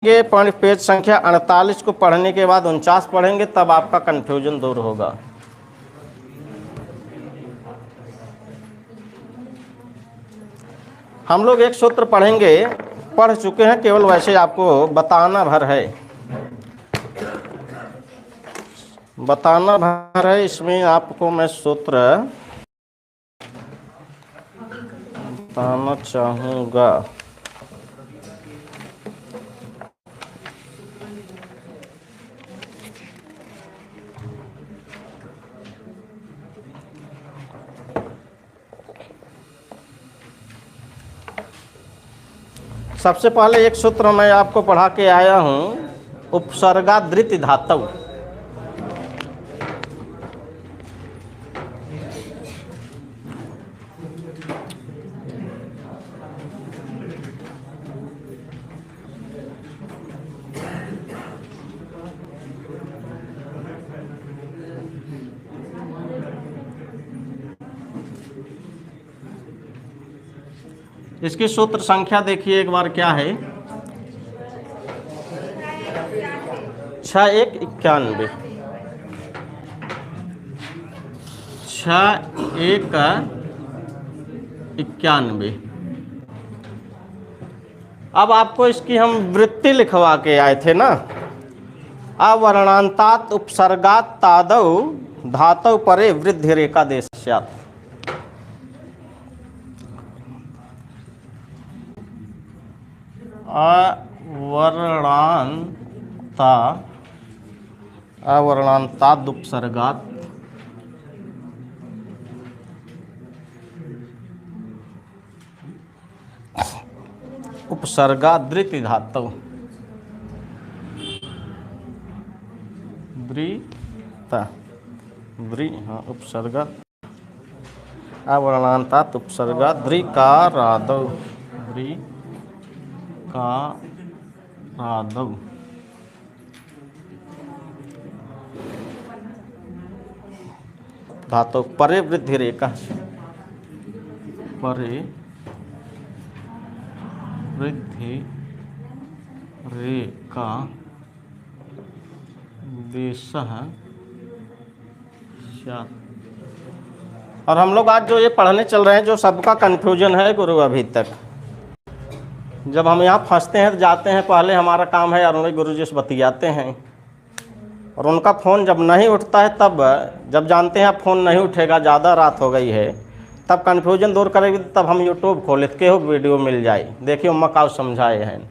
ये पेज संख्या 48 को पढ़ने के बाद 49 पढ़ेंगे, तब आपका कंफ्यूजन दूर होगा। हम लोग एक सूत्र पढ़ेंगे, पढ़ चुके हैं, केवल वैसे आपको बताना भर है, बताना भर है। इसमें आपको मैं सूत्र बताना चाहूँगा। सबसे पहले एक सूत्र मैं आपको पढ़ा के आया हूँ, उपसर्गादृत धातु। इसकी सूत्र संख्या देखिए एक बार क्या है, 6191, 6191। अब आपको इसकी हम वृत्ति लिखवा के आए थे ना, अवर्णांतात उपसर्गात तादौ धातु परे वृद्धि रेखा देश्यात्। अवर्णांतात उपसर्गात उपसर्गादृत धातु उपसर्गा अवर्णांतात उपसर्गाद्रिकारादौ धातु परे वृद्धि रेखा, परे वृद्धि रेखा देशः स्यात्। और हम लोग आज जो ये पढ़ने चल रहे हैं, जो सबका कन्फ्यूजन है गुरु अभी तक, जब हम यहाँ फंसते हैं तो जाते हैं, पहले हमारा काम है अरुण गुरु जी से बतियाते हैं, और उनका फ़ोन जब नहीं उठता है, तब जब जानते हैं आप फ़ोन नहीं उठेगा, ज़्यादा रात हो गई है, तब कन्फ्यूजन दूर करेगी, तब हम यूट्यूब खोले के हो वीडियो मिल जाए, देखिए मकाउ समझाए हैं।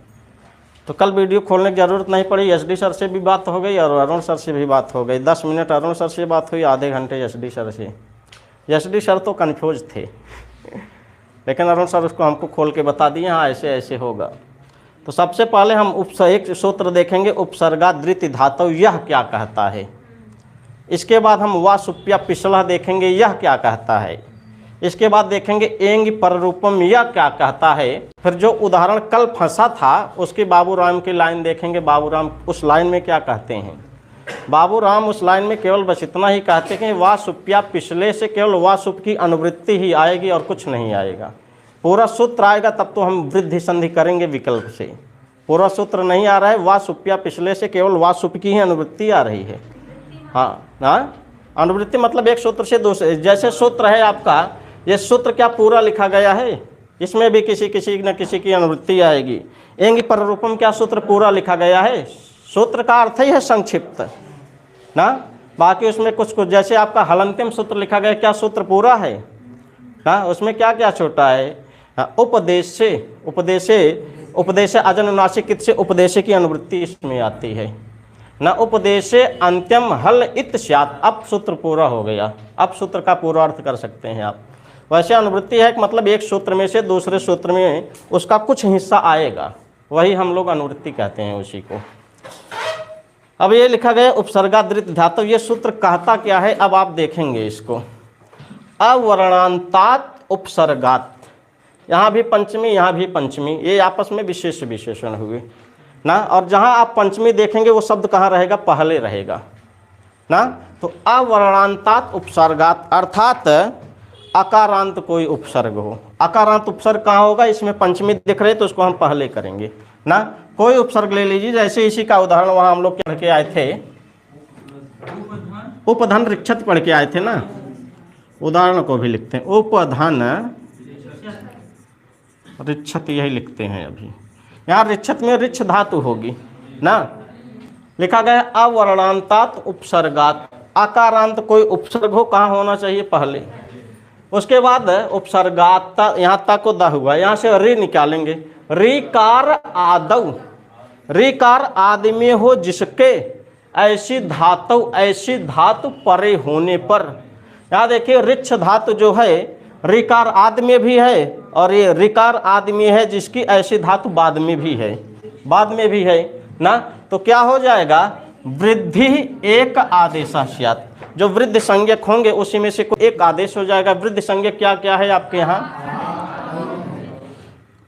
तो कल वीडियो खोलने की ज़रूरत नहीं पड़ी, एसडी सर से भी बात हो गई और अरुण सर से भी बात हो गई। 10 मिनट अरुण सर से बात हुई, आधे घंटे एसडी सर से। एसडी सर तो कन्फ्यूज थे, लेकिन अरुण सर उसको हमको खोल के बता दिए, हाँ ऐसे ऐसे होगा। तो सबसे पहले हम एक सूत्र देखेंगे, उपसर्गादृत धातु यह क्या कहता है। इसके बाद हम वा सुप्या पिछला देखेंगे, यह क्या कहता है। इसके बाद देखेंगे एंग पररूपम, यह क्या कहता है। फिर जो उदाहरण कल फंसा था उसकी बाबूराम की लाइन देखेंगे, बाबूराम उस लाइन में क्या कहते हैं। बाबूराम उस लाइन में केवल बस इतना ही कहते हैं कि वा सुप्या पिछले से केवल वा सुप की अनुवृत्ति ही आएगी और कुछ नहीं आएगा। पूरा सूत्र आएगा तब तो हम वृद्धि संधि करेंगे विकल्प से। पूरा सूत्र नहीं आ रहा है, वा सुप्या पिछले से केवल वा सुप की ही अनुवृत्ति आ रही है। हाँ, अनुवृत्ति मतलब एक सूत्र से दूसरे, जैसे सूत्र है आपका, ये सूत्र क्या पूरा लिखा गया है, इसमें भी किसी किसी न किसी की अनुवृत्ति आएगी। एंग पररूपम क्या सूत्र पूरा लिखा गया है, सूत्र का अर्थ ही है संक्षिप्त ना, बाकी उसमें कुछ कुछ, जैसे आपका हलंतिम सूत्र लिखा गया, क्या सूत्र पूरा है ना, उसमें क्या क्या छोटा है। उपदेश से उपदेश अजनुनासिक से उपदेश की अनुवृत्ति इसमें आती है ना। उपदेश अंत्यम हल इत स्यात्, अब सूत्र पूरा हो गया, अब सूत्र का पूरा अर्थ कर सकते हैं आप। वैसे अनुवृत्ति है कि मतलब एक सूत्र में से दूसरे सूत्र में उसका कुछ हिस्सा आएगा, वही हम लोग अनुवृत्ति कहते हैं उसी को। अब ये लिखा गया उपसर्गादृत धातु, ये सूत्र कहता क्या है, अब आप देखेंगे इसको। अवर्णांतात उपसर्गात, यहाँ भी पंचमी यहाँ भी पंचमी, ये आपस में विशेष विशेषण हुए ना। और जहाँ आप पंचमी देखेंगे वो शब्द कहाँ रहेगा, पहले रहेगा ना। तो अवर्णांतात उपसर्गात अर्थात अकारांत कोई उपसर्ग हो। अकारांत उपसर्ग कहाँ होगा, इसमें पंचमी दिख रहे तो उसको हम पहले करेंगे ना। कोई उपसर्ग ले लीजिए, जैसे इसी का उदाहरण वहां हम लोग पढ़ के आए थे, उपधन रिक्षत पढ़ के आए थे ना। उदाहरण को भी लिखते हैं, उपधन रिक्षत, यही लिखते हैं अभी। यहाँ रिक्षत में रिच्छ धातु होगी ना। लिखा गया अवर्णांतात उपसर्गात, आकारांत कोई उपसर्ग हो कहाँ होना चाहिए पहले, उसके बाद उपसर्गात, यहाँ तक को द हुआ, यहाँ से री निकालेंगे, रीकार आदौ, रीकार आदि में हो जिसके ऐसी धातु परे होने पर। यहाँ देखिए रिच्छ धातु जो है ऋकार आदि में भी है, और ये ऋकार आदि में है जिसकी ऐसी धातु बाद में भी है, बाद में भी है ना। तो क्या हो जाएगा, वृद्धि एक आदेश स्यात्, जो वृद्धि संज्ञक होंगे उसी में से कोई एक आदेश हो जाएगा। वृद्धि संज्ञक क्या क्या है आपके यहाँ,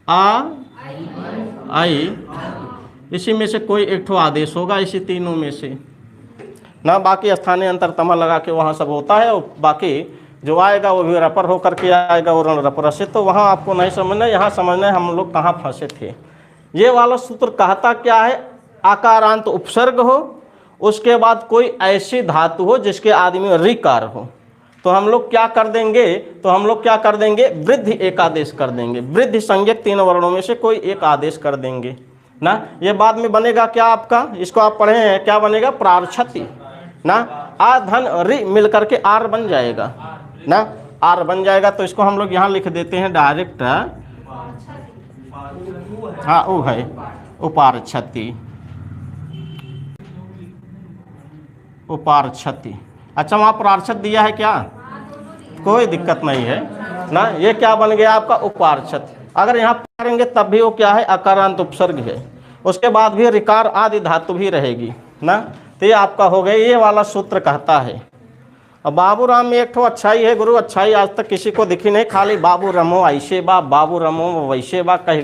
आ आई, इसी में से कोई एक ठो आदेश होगा, इसी तीनों में से ना। बाकी स्थानीय अंतर तमा लगा के वहाँ सब होता है, और बाकी जो आएगा वो भी रपर होकर के आएगा, और रपर से। तो वहाँ आपको नहीं समझना, यहाँ समझना है हम लोग कहाँ फंसे थे। ये वाला सूत्र कहता क्या है, आकारांत उपसर्ग हो, उसके बाद कोई ऐसी धातु हो जिसके आदि में ऋकार हो, तो हम लोग क्या कर देंगे, तो हम लोग क्या कर देंगे, वृद्धि एक आदेश कर देंगे। वृद्धि संज्ञक तीन वर्णों में से कोई एक आदेश कर देंगे ना। ये बाद में बनेगा क्या आपका, इसको आप पढ़े हैं, क्या बनेगा, प्रारछति ना। आ धन रि मिल करके आर बन जाएगा ना, आर बन जाएगा। तो इसको हम लोग यहाँ लिख देते हैं डायरेक्ट, हाँ वो है उपारछति, उपारछति। अच्छा वहाँ प्रारछत दिया है क्या, कोई दिक्कत नहीं है ना। ये क्या बन गया आपका, उपारछत। अगर यहाँ पढ़ेंगे तब भी वो क्या है, अकारांत उपसर्ग है, उसके बाद भी ऋकार आदि धातु भी रहेगी ना। तो ये आपका हो गया, ये वाला सूत्र कहता है। अब बाबूराम में एक ठो अच्छाई है, गुरु अच्छाई आज तक किसी को दिखी नहीं, खाली बाबू रमो ऐसे बा, बाबू रमो वैसे बा कह।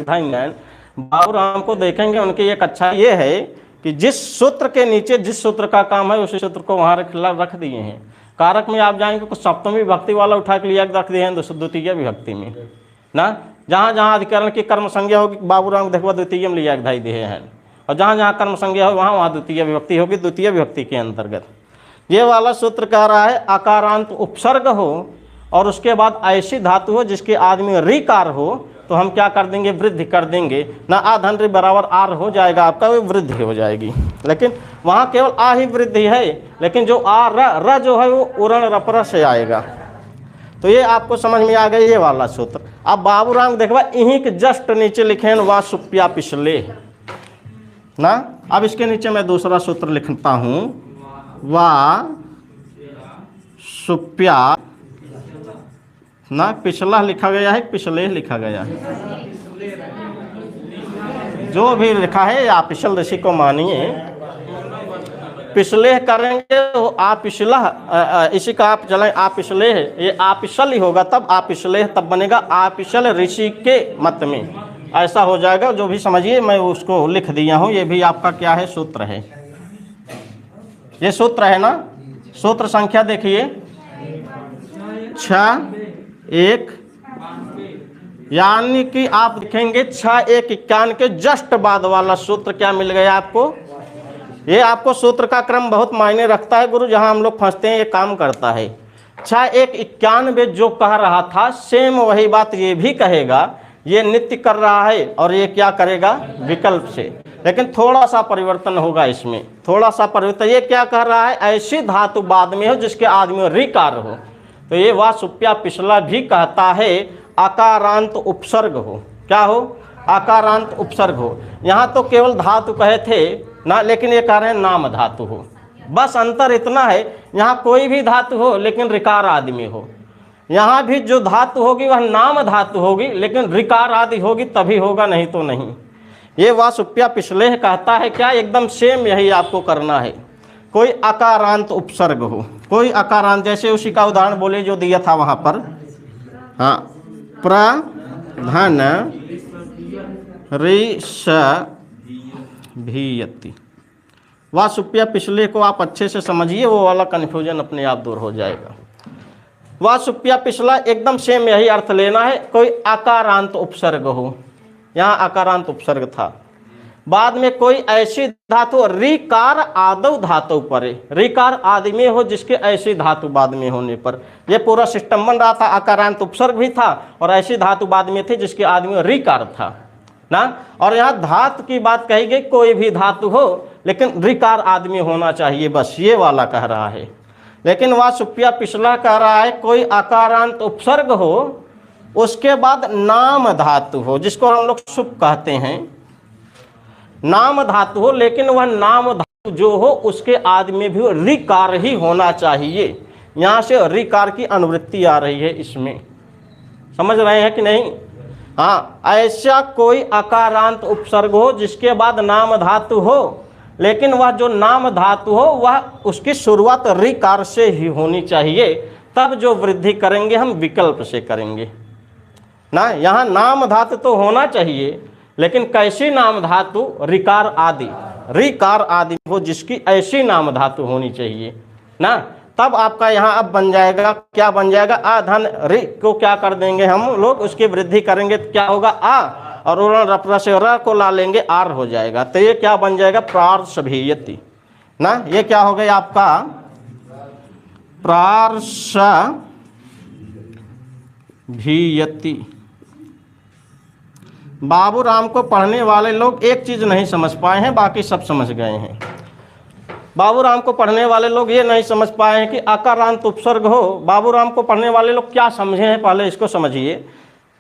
बाबूराम को देखेंगे, उनकी एक अच्छाई ये है कि जिस सूत्र के नीचे जिस सूत्र का काम है उसी सूत्र को वहाँ रख दिए हैं। कारक में आप जाएंगे कुछ सप्तमी विभक्ति वाला उठा के लिया रख दिए हैं द्वितीय विभक्ति में ना। जहाँ जहाँ अधिकरण की कर्म संज्ञा होगी बाबूराम देखो द्वितीय में लिया धाई दिए हैं, और जहाँ जहाँ कर्म संज्ञा हो वहाँ वहाँ द्वितीय विभक्ति होगी, द्वितीय विभक्ति के अंतर्गत। ये वाला सूत्र कह रहा है आकारांत उपसर्ग हो और उसके बाद ऐसी धातु हो जिसके आदमी ऋकार हो, तो हम क्या कर देंगे, वृद्धि कर देंगे ना। आ धन ऋ बराबर आर हो जाएगा आपका, वो वृद्धि हो जाएगी। लेकिन वहाँ केवल आ ही वृद्धि है, लेकिन जो आ र जो है वो उरण रपर से आएगा। तो ये आपको समझ में आ गया ये वाला सूत्र। अब बाबूराम देखवा इन्हीं के जस्ट नीचे लिखे वा सुप्या पिछले ना। अब इसके नीचे मैं दूसरा सूत्र लिखता हूँ, वा सुप्या ना, पिछला लिखा गया है, पिछले लिखा गया है, जो भी लिखा है आप पिछल ऋषि को मानिए। पिछले करेंगे तो आप पिछला, इसी का आप चलें आप पिछले है, ये आप पिछल ही होगा, तब आप पिछले तब बनेगा आप पिछल ऋषि के मत में, ऐसा हो जाएगा। जो भी समझिए मैं उसको लिख दिया हूँ, ये भी आपका क्या है, सूत्र है। ये सूत्र है ना, सूत्र संख्या देखिए 6-1, यानी कि आप लिखेंगे 6-1-51 के जस्ट बाद वाला सूत्र क्या मिल गया आपको। ये आपको सूत्र का क्रम बहुत मायने रखता है गुरु, जहां हम लोग फंसते हैं ये काम करता है। 6-1-91 जो कह रहा था सेम वही बात ये भी कहेगा, ये नित्य कर रहा है और ये क्या करेगा, विकल्प से, लेकिन थोड़ा सा परिवर्तन होगा इसमें, थोड़ा सा परिवर्तन। ये क्या कह रहा है, ऐसी धातु बाद में हो जिसके आदमी ऋकार हो, तो ये वा सुप्या पिछला भी कहता है आकारांत उपसर्ग हो। क्या हो, आकारांत उपसर्ग हो। यहाँ तो केवल धातु कहे थे ना, लेकिन ये कह रहे हैं नाम धातु हो। बस अंतर इतना है, यहाँ कोई भी धातु हो लेकिन ऋकार आदि में हो, यहाँ भी जो धातु होगी वह नाम धातु होगी, लेकिन ऋकार आदि होगी तभी होगा, नहीं तो नहीं। ये वा सुप्या पिछले कहता है क्या, एकदम सेम यही आपको करना है। कोई अकारांत उपसर्ग हो, कोई अकारांत, जैसे उसी का उदाहरण बोले जो दिया था वहाँ पर, हाँ, प्रधन ऋषभीयति। वह सुप्या पिछले को आप अच्छे से समझिए, वो वाला कन्फ्यूजन अपने आप दूर हो जाएगा। वह सुप्या पिछला एकदम सेम यही अर्थ लेना है, कोई अकारांत उपसर्ग हो। यहाँ अकारांत उपसर्ग था, बाद में कोई ऐसी धातु रिकार आदौ धातु परे, रिकार आदि में हो जिसके ऐसी धातु बाद में होने पर, ये पूरा सिस्टम बन रहा था। आकारांत उपसर्ग भी था और ऐसी धातु बाद में थी जिसके आदि में रिकार था ना। और यहाँ धातु की बात कही गई, कोई भी धातु हो लेकिन रिकार आदि में होना चाहिए, बस ये वाला कह रहा है। लेकिन वह सुप्रिया पिछला कह रहा है कोई आकारांत उपसर्ग हो उसके बाद नाम धातु हो, जिसको हम लोग सुप कहते हैं, नाम धातु हो, लेकिन वह नाम धातु जो हो उसके आदि में भी रिकार ही होना चाहिए। यहाँ से रिकार की अनुवृत्ति आ रही है इसमें, समझ रहे हैं कि नहीं? हाँ, ऐसा कोई आकारांत उपसर्ग हो जिसके बाद नाम धातु हो, लेकिन वह जो नाम धातु हो वह उसकी शुरुआत रिकार से ही होनी चाहिए, तब जो वृद्धि करेंगे हम विकल्प से करेंगे ना। यहाँ नाम धातु तो होना चाहिए, लेकिन कैसी नाम धातु? रिकार आदि, रिकार आदि हो जिसकी ऐसी नाम धातु होनी चाहिए ना। तब आपका यहाँ अब बन जाएगा, क्या बन जाएगा? आ धन रि को क्या कर देंगे हम लोग, उसकी वृद्धि करेंगे तो क्या होगा? आ, और रपरा से र को ला लेंगे, आर हो जाएगा। तो ये क्या बन जाएगा? प्रार्षभीयति ना। ये क्या हो गया आपका? प्रार्षभीयति। बाबूराम को पढ़ने वाले लोग एक चीज नहीं समझ पाए हैं, बाकी सब समझ गए हैं। बाबूराम को पढ़ने वाले लोग ये नहीं समझ पाए हैं कि आकारांत उपसर्ग हो। बाबूराम को पढ़ने वाले लोग क्या समझे हैं, पहले इसको समझिए।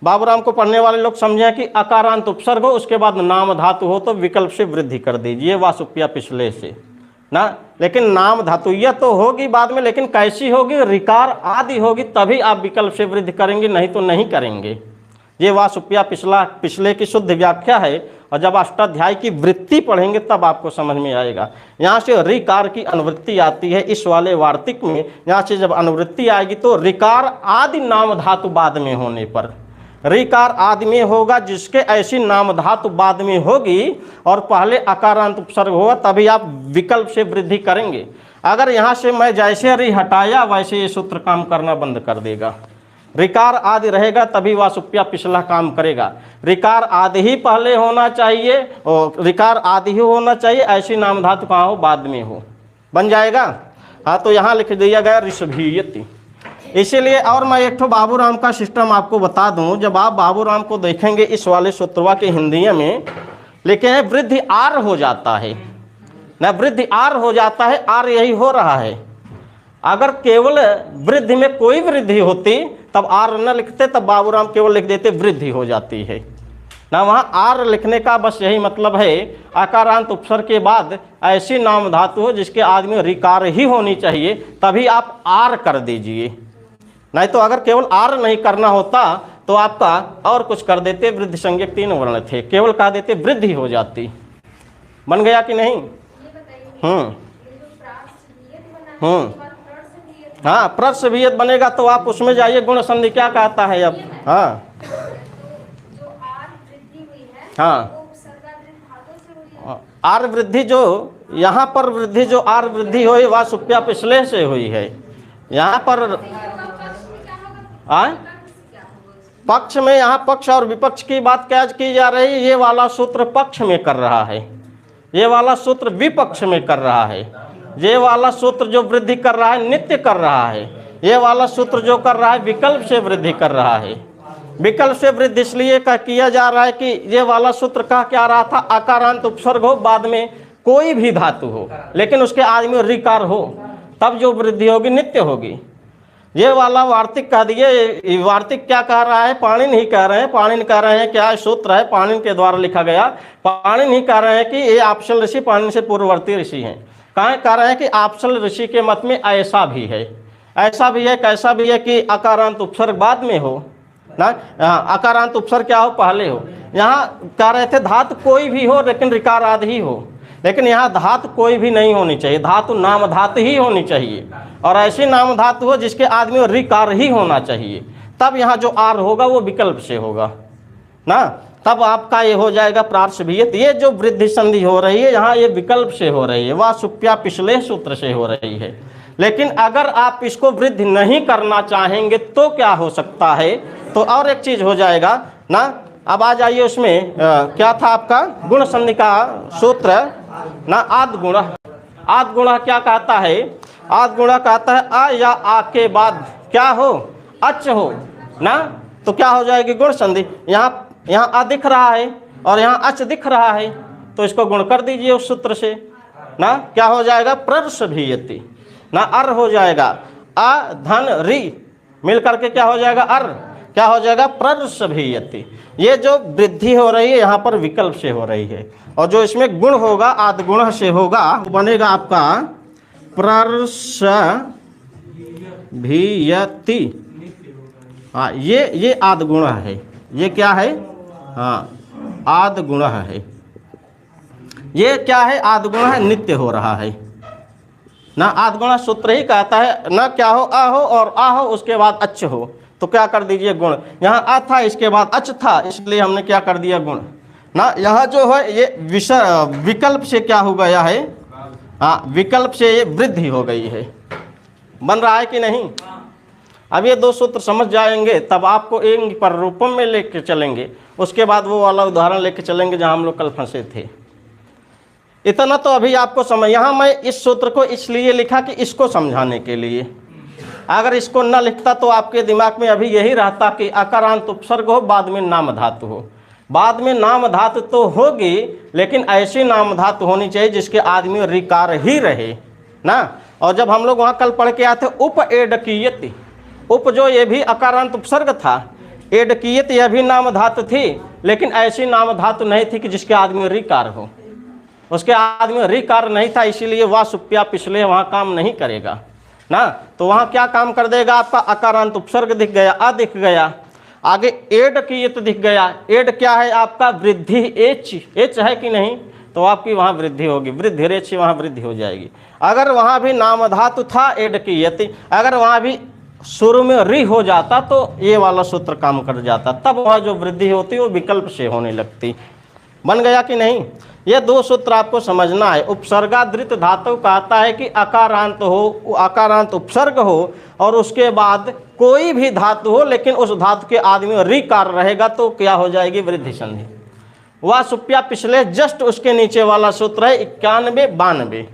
बाबूराम को पढ़ने वाले लोग समझे हैं कि आकारांत उपसर्ग हो उसके बाद नाम धातु हो तो विकल्प से वृद्धि कर दीजिए, वासुप्या पिछले से ना। लेकिन नाम धातु यह तो होगी बाद में, लेकिन कैसी होगी? रिकार आदि होगी, तभी आप विकल्प से वृद्धि करेंगे, नहीं तो नहीं करेंगे। ये वासुप्या पिछले की शुद्ध व्याख्या है, और जब अष्टाध्याय की वृत्ति पढ़ेंगे तब आपको समझ में आएगा। यहाँ से रिकार की अनुवृत्ति आती है इस वाले वार्तिक में। यहाँ से जब अनुवृत्ति आएगी तो रिकार आदि नाम धातु बाद में होने पर, रिकार आदि में होगा जिसके ऐसी नाम धातु बाद में होगी और पहले आकारांत उपसर्ग होगा, तभी आप विकल्प से वृद्धि करेंगे। अगर यहाँ से मैं जैसे रि हटाया वैसे ये सूत्र काम करना बंद कर देगा। रिकार आदि रहेगा तभी वासुप्या पिछला काम करेगा। रिकार आदि ही पहले होना चाहिए और रिकार आदि ही होना चाहिए, ऐसी नाम धातु कहाँ हो? बाद में हो, बन जाएगा। हाँ, तो यहाँ लिख दिया गया ऋषभीयति। इसीलिए और मैं एक ठो बाबूराम का सिस्टम आपको बता दूं। जब आप बाबूराम को देखेंगे इस वाले सूत्रवा के हिंदी में लिखे हैं वृद्धि आर हो जाता है ना, वृद्धि आर हो जाता है, आर यही हो रहा है। अगर केवल वृद्धि में कोई वृद्धि होती तब आर न लिखते, तब बाबूराम केवल लिख देते वृद्धि हो जाती है ना। वहाँ आर लिखने का बस यही मतलब है, आकारांत उपसर्ग के बाद ऐसी नाम धातु हो जिसके आदि में रिकार ही होनी चाहिए, तभी आप आर कर दीजिए। नहीं तो अगर केवल आर नहीं करना होता तो आपका और कुछ कर देते, वृद्धि संज्ञक 3 वर्ण थे, केवल कह देते वृद्धि हो जाती। बन गया कि नहीं? हाँ, प्रसभीयत बनेगा तो आप उसमें जाइए, गुण संधि क्या कहता है अब। हाँ हाँ, आर वृद्धि जो यहाँ पर वृद्धि जो आर वृद्धि हुई वह सुप्या पिछले से हुई है। यहाँ पर पक्ष में, यहाँ पक्ष और विपक्ष की बात क्या की जा रही है? ये वाला सूत्र पक्ष में कर रहा है, ये वाला सूत्र विपक्ष में कर रहा है। ये वाला सूत्र जो वृद्धि कर रहा है नित्य कर रहा है, ये वाला सूत्र जो कर रहा है विकल्प से वृद्धि कर रहा है। विकल्प से वृद्धि इसलिए किया जा रहा है कि ये वाला सूत्र कह क्या रहा था? आकारांत उपसर्ग हो, बाद में कोई भी धातु हो लेकिन उसके आदि में रिकार हो, तब जो वृद्धि होगी नित्य होगी। ये वाला वार्तिक कह दिए। वार्तिक क्या कह रहा है? पाणिनि ही कह रहे हैं। पाणिनि कह रहे हैं क्या सूत्र है, पाणिनि के द्वारा लिखा गया। पाणिनि ही कह रहे हैं कि ये आपसल ऋषि पाणिनि से पूर्ववर्ती ऋषि हैं। कह रहे हैं कि आपसल ऋषि के मत में ऐसा भी है, ऐसा भी है, कैसा भी है कि आकारांत उपसर्ग बाद में हो ना, आकारांत उपसर्ग क्या हो? पहले हो। यहाँ कह रहे थे धातु कोई भी हो लेकिन रिकार आदि ही हो, लेकिन यहाँ धातु कोई भी नहीं होनी चाहिए, धातु नाम धातु ही होनी चाहिए, और ऐसी नाम धातु हो जिसके आदमी में रिकार ही होना चाहिए, तब यहाँ जो आर होगा वो विकल्प से होगा ना, तब आपका ये हो जाएगा प्रार्षभीयत। ये जो वृद्धि संधि हो रही है यहाँ ये विकल्प से हो रही है, वह सुप्या पिछले सूत्र से हो रही है। लेकिन अगर आप इसको वृद्धि नहीं करना चाहेंगे तो क्या हो सकता है? तो और एक चीज हो जाएगा ना, अब आ जाइए उसमें क्या था आपका गुण संधि का सूत्र ना। आद गुण, आद गुण क्या कहता है? आद गुण कहता है आ या आ के बाद क्या हो? अच हो ना, तो क्या हो जाएगी? गुण संधि। यहाँ आ दिख रहा है और यहाँ अच दिख रहा है, तो इसको गुण कर दीजिए उस सूत्र से ना। क्या हो जाएगा? प्रसभीयति ना, अर हो जाएगा। अ धन रि मिल करके क्या हो जाएगा? अर। क्या हो जाएगा? प्रसभीयति। ये जो वृद्धि हो रही है यहाँ पर विकल्प से हो रही है, और जो इसमें गुण होगा आद गुण से होगा, तो बनेगा आपका प्रसभीयति। हाँ, ये आद गुण है। ये क्या है? हाँ, आद गुण है। ये क्या है? आद गुण है, नित्य हो रहा है ना। आद गुण सूत्र ही कहता है ना, क्या हो? आ हो और आ हो उसके बाद अच्छ हो, तो क्या कर दीजिए? गुण। यहाँ आ था इसके बाद अच था, इसलिए हमने क्या कर दिया? गुण ना। यह जो है ये विकल्प से क्या हो गया है? हाँ, विकल्प से ये वृद्धि हो गई है। बन रहा है कि नहीं? अब ये दो सूत्र समझ जाएंगे तब आपको एक पर रूपम में लेके चलेंगे, उसके बाद वो वाला उदाहरण लेके चलेंगे जहाँ हम लोग कल फंसे थे। इतना तो अभी आपको समझ। यहाँ मैं इस सूत्र को इसलिए लिखा कि इसको समझाने के लिए। अगर इसको न लिखता तो आपके दिमाग में अभी यही रहता कि अकारांत उपसर्ग हो, बाद में नाम धातु हो। बाद में नाम धातु तो होगी, लेकिन ऐसी नाम धातु होनी चाहिए जिसके आदमी रिकार ही रहे ना। और जब हम लोग वहाँ कल पढ़ के आए थे उप एडकीयति, उप जो ये भी अकारांत उपसर्ग था, एडकीयत यह भी नाम धातु थी, लेकिन ऐसी नाम धातु नहीं थी कि जिसके आदमी रिकार हो। उसके आदमी रिकार नहीं था, इसीलिए वह सुप्या पिछले वहाँ काम नहीं करेगा ना। तो वहाँ क्या काम कर देगा? आपका अकारांत उपसर्ग दिख गया, आ दिख गया, आगे एड कीयत दिख गया। एड क्या है? आपका वृद्धि, एच, एच है कि नहीं, तो आपकी वहाँ वृद्धि होगी, वृद्धि रेच वहाँ वृद्धि हो जाएगी। अगर वहाँ भी नाम धातु था एड कीयत, अगर वहाँ भी शुरू में रि हो जाता तो ये वाला सूत्र काम कर जाता, तब वहाँ जो वृद्धि होती वो विकल्प से होने लगती। बन गया कि नहीं? ये दो सूत्र आपको समझना है। उपसर्गादृत धातु कहता है कि अकारांत हो, अकारांत उपसर्ग हो और उसके बाद कोई भी धातु हो, लेकिन उस धातु के आदमी रिकार रहेगा तो क्या हो जाएगी? वृद्धि संधि। वह सुप्या पिछले जस्ट उसके नीचे वाला सूत्र है 91 92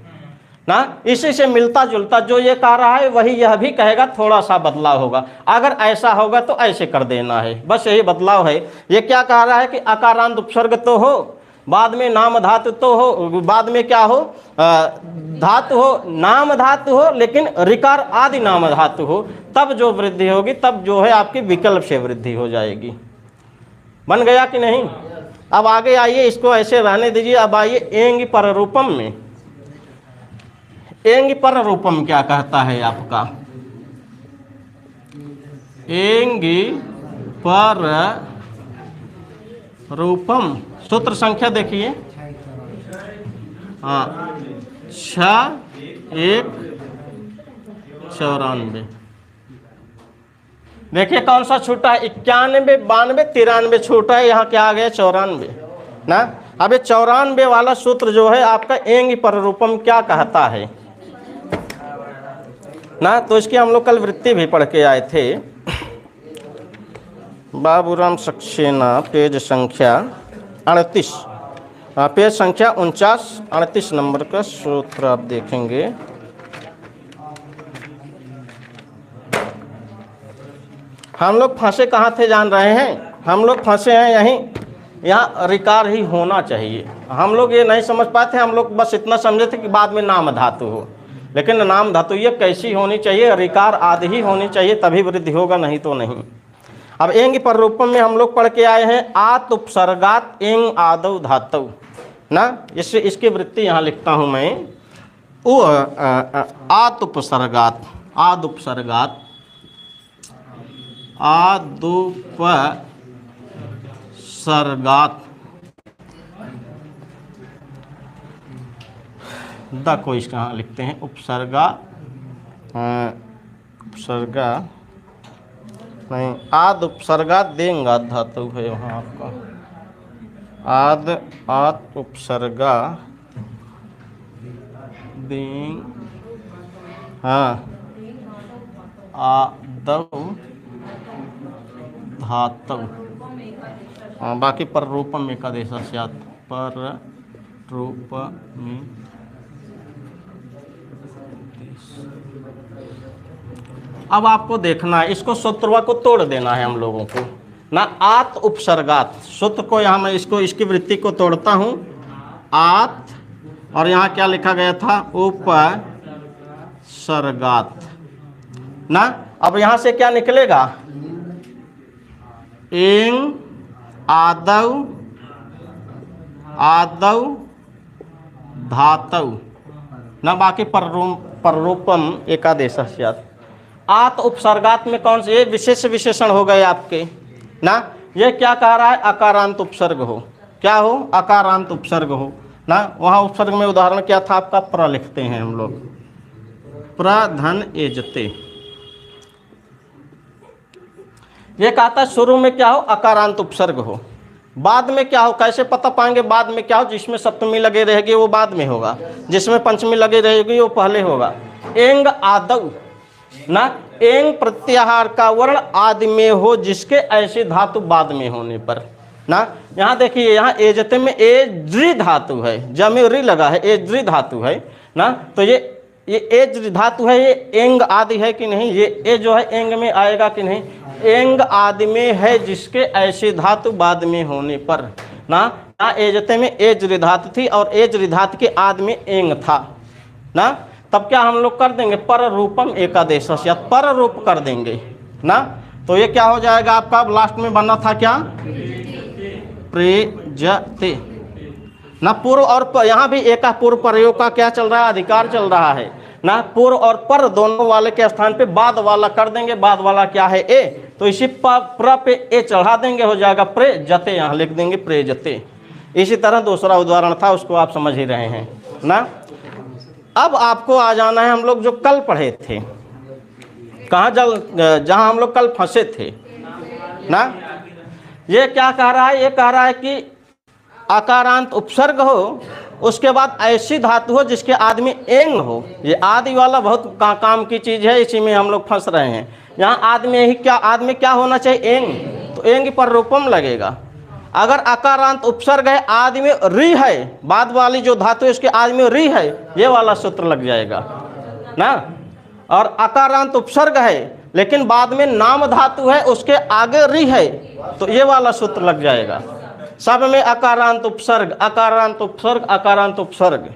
ना। इसी से मिलता जुलता जो ये कह रहा है वही यह भी कहेगा, थोड़ा सा बदलाव होगा। अगर ऐसा होगा तो ऐसे कर देना है, बस यही बदलाव है। ये क्या कह रहा है कि अकारांत उपसर्ग तो हो, बाद में नाम धातु तो हो, बाद में क्या हो? धातु हो, नाम धातु हो, लेकिन रिकार आदि नाम धातु हो, तब जो वृद्धि होगी तब जो है आपकी विकल्प से वृद्धि हो जाएगी। बन गया कि नहीं? अब आगे आइए, इसको ऐसे रहने दीजिए। अब आइए एंग पर रूपम में। एंग पर रूपम क्या कहता है आपका? एंग पर रूपम सूत्र संख्या देखिए, हाँ, 6194। देखिए कौन सा छूटा है? 91 92 93 छूटा है, यहाँ क्या आ गया? 94 ना। अब ये 94 वाला सूत्र जो है आपका एंग पर रूपम क्या कहता है ना। तो इसकी हम लोग कल वृत्ति भी पढ़ के आए थे। बाबूराम सक्सेना, पेज संख्या 38, पेज संख्या 49 38 नंबर का सूत्र आप देखेंगे। हम लोग फंसे कहाँ थे जान रहे हैं? हम लोग फंसे हैं यहीं, यहाँ रिकार ही होना चाहिए। हम लोग ये नहीं समझ पाते, हम लोग बस इतना समझे थे कि बाद में नाम धातु हो, लेकिन नाम धातु ये कैसी होनी चाहिए? रिकार आदि ही होनी चाहिए, तभी वृद्धि होगा, नहीं तो नहीं। अब एंग पर रूपम में हम लोग पढ़ के आए हैं आत उपसर्गात एंग आदौ धातु ना। इसकी वृत्ति यहाँ लिखता हूँ मैं। आत उपसर्गात, आद उपसर्गात, आदुपसर्गात, द को इसका यहाँ लिखते हैं उपसर्गा, उपसर्गा नहीं, आद उपसर्गा देंगा धातु है वहाँ आपका। आद आत उपसर्गा देंग, हाँ, आदौ धातु बाकी पर रूपम एकादेश स्यात्, पर रूपमी। अब आपको देखना है, इसको सूत्रवा को तोड़ देना है हम लोगों को ना। आत उपसर्गात, सूत्र को यहाँ मैं इसको इसकी वृत्ति को तोड़ता हूँ। आत और यहाँ क्या लिखा गया था, उपसर्गात ना। अब यहाँ से क्या निकलेगा, एंग आदौ आदौ धातु ना। बाकी पररूपम एकादेश स्यात्। आत उपसर्गात में कौन से, ये विशेष विशेषण हो गए आपके ना। ये क्या कह रहा है, अकारांत उपसर्ग हो, क्या हो, अकारांत उपसर्ग हो ना। वहाँ उपसर्ग में उदाहरण क्या था आपका, प्र लिखते हैं हम लोग, प्रधन एजते। ये कहता है शुरू में क्या हो, अकारांत उपसर्ग हो, बाद में क्या हो, कैसे पता पाएंगे बाद में क्या हो, जिसमें सप्तमी लगे रहेगी वो बाद में होगा, जिसमें पंचमी लगे रहेगी वो पहले होगा। एंग आदौ ना, एंग प्रत्याहार का वर्ण आदि में हो जिसके ऐसी धातु बाद में होने पर ना। यहाँ देखिए, यहाँ एजते में एज्री धातु है, जमे री लगा है, एज्री धातु है ना। तो ये एज्री धातु है, ये एंग आदि है कि नहीं, ये ए जो है एंग में आएगा कि नहीं, एंग आदि में है जिसके ऐसी धातु बाद में होने पर ना। ना एजते में एज्री धातु थी और एज्री धातु के आदि में एंग था ना। तब क्या हम लोग कर देंगे, पर रूपम एकादेश स्यात्, पर रूप कर देंगे ना। तो ये क्या हो जाएगा आपका, लास्ट में बनना था क्या, प्रेजते ना। पूर्व और यहाँ भी एक पूर्व प्रयोग का क्या चल रहा है, अधिकार चल रहा है ना। पूर्व और पर दोनों वाले के स्थान पे बाद वाला कर देंगे, बाद वाला क्या है, ए, तो इसी प्र पे ए चढ़ा देंगे, हो जाएगा प्रेजते, यहाँ लिख देंगे प्रेजते। इसी तरह दूसरा उदाहरण था, उसको आप समझ ही रहे हैं ना। अब आपको आ जाना है, हम लोग जो कल पढ़े थे, कहाँ जहाँ हम लोग कल फंसे थे ना। ये क्या कह रहा है, ये कह रहा है कि अकारांत उपसर्ग हो, उसके बाद ऐसी धातु हो जिसके आदमी एंग हो। ये आदि वाला बहुत काम की चीज़ है, इसी में हम लोग फंस रहे हैं। यहाँ आदमी ही क्या, आदमी क्या होना चाहिए, एंग, तो एंग पर रूपम लगेगा। अगर अकारांत उपसर्ग है, आदि में री है, बाद वाली जो धातु है उसके आदि में री है, ये वाला सूत्र लग जाएगा ना। और अकारांत उपसर्ग है लेकिन बाद में नाम धातु है, उसके आगे री है, तो ये वाला सूत्र लग जाएगा। सब में अकारांत उपसर्ग, अकारांत उपसर्ग, अकारांत उपसर्ग,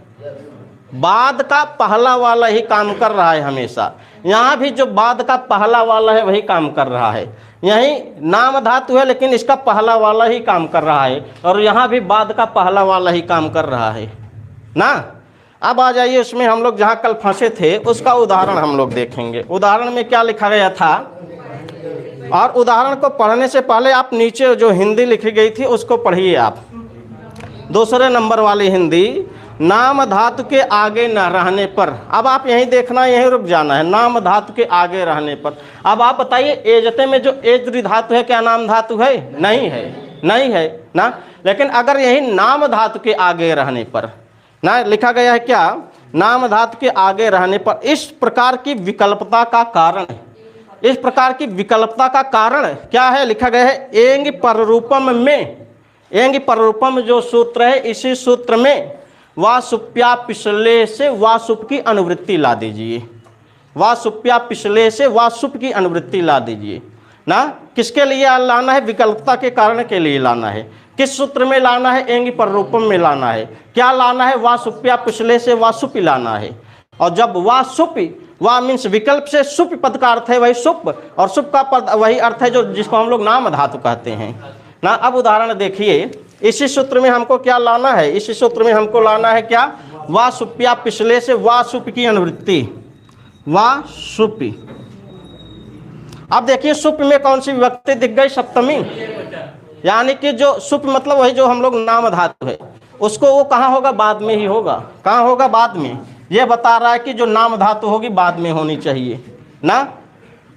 बाद का पहला वाला ही काम कर रहा है हमेशा। यहाँ भी जो बाद का पहला वाला है वही काम कर रहा है। यही नाम धातु है लेकिन इसका पहला वाला ही काम कर रहा है, और यहाँ भी बाद का पहला वाला ही काम कर रहा है ना। अब आ जाइए उसमें हम लोग जहाँ कल फंसे थे उसका उदाहरण हम लोग देखेंगे। उदाहरण में क्या लिखा गया था, और उदाहरण को पढ़ने से पहले आप नीचे जो हिंदी लिखी गई थी उसको पढ़िए आप। दूसरे नंबर वाली हिंदी, नाम धातु के आगे न रहने पर। अब आप यहीं देखना, यहीं रुक जाना है, नाम धातु के आगे रहने पर। अब आप बताइए, एजते में जो एज्री धातु है क्या नाम धातु है, नहीं है, नहीं है ना। लेकिन अगर यही नाम धातु के आगे रहने पर ना लिखा गया है क्या, नाम धातु के आगे रहने पर, इस प्रकार की विकल्पता का कारण, इस प्रकार की विकल्पता का कारण क्या है, लिखा गया है एंग पररूपम में। एंग पररूपम जो सूत्र है, इसी सूत्र में वासुप्या पिछले से वासुप की अनुवृत्ति ला दीजिए। वासुप्या पिछले से वासुप की अनुवृत्ति ला दीजिए ना। किसके लिए लाना है, विकल्पता के कारण के लिए लाना है। किस सूत्र में लाना है, एंग पररूपम में लाना है। क्या लाना है, वासुप्या पिछले से वासुपि लाना है। और जब वासुपि, वा मीन्स विकल्प से सुप पद का अर्थ है वही सुप, और सुप का पद वही अर्थ है जो जिसको हम लोग नाम धातु कहते हैं ना। अब उदाहरण देखिए, इसी सूत्र में हमको क्या लाना है, इसी सूत्र में हमको लाना है क्या, वासुप्या पिछले से वासुप की अनुवृत्ति, वासुपि। अब देखिए सुप में कौन सी विभक्ति दिख गई, सप्तमी, यानी कि जो सुप मतलब वही जो हम लोग नाम धातु है, उसको वो कहाँ होगा, बाद में ही होगा। कहाँ होगा, बाद में। ये बता रहा है कि जो नाम धातु होगी बाद में होनी चाहिए ना।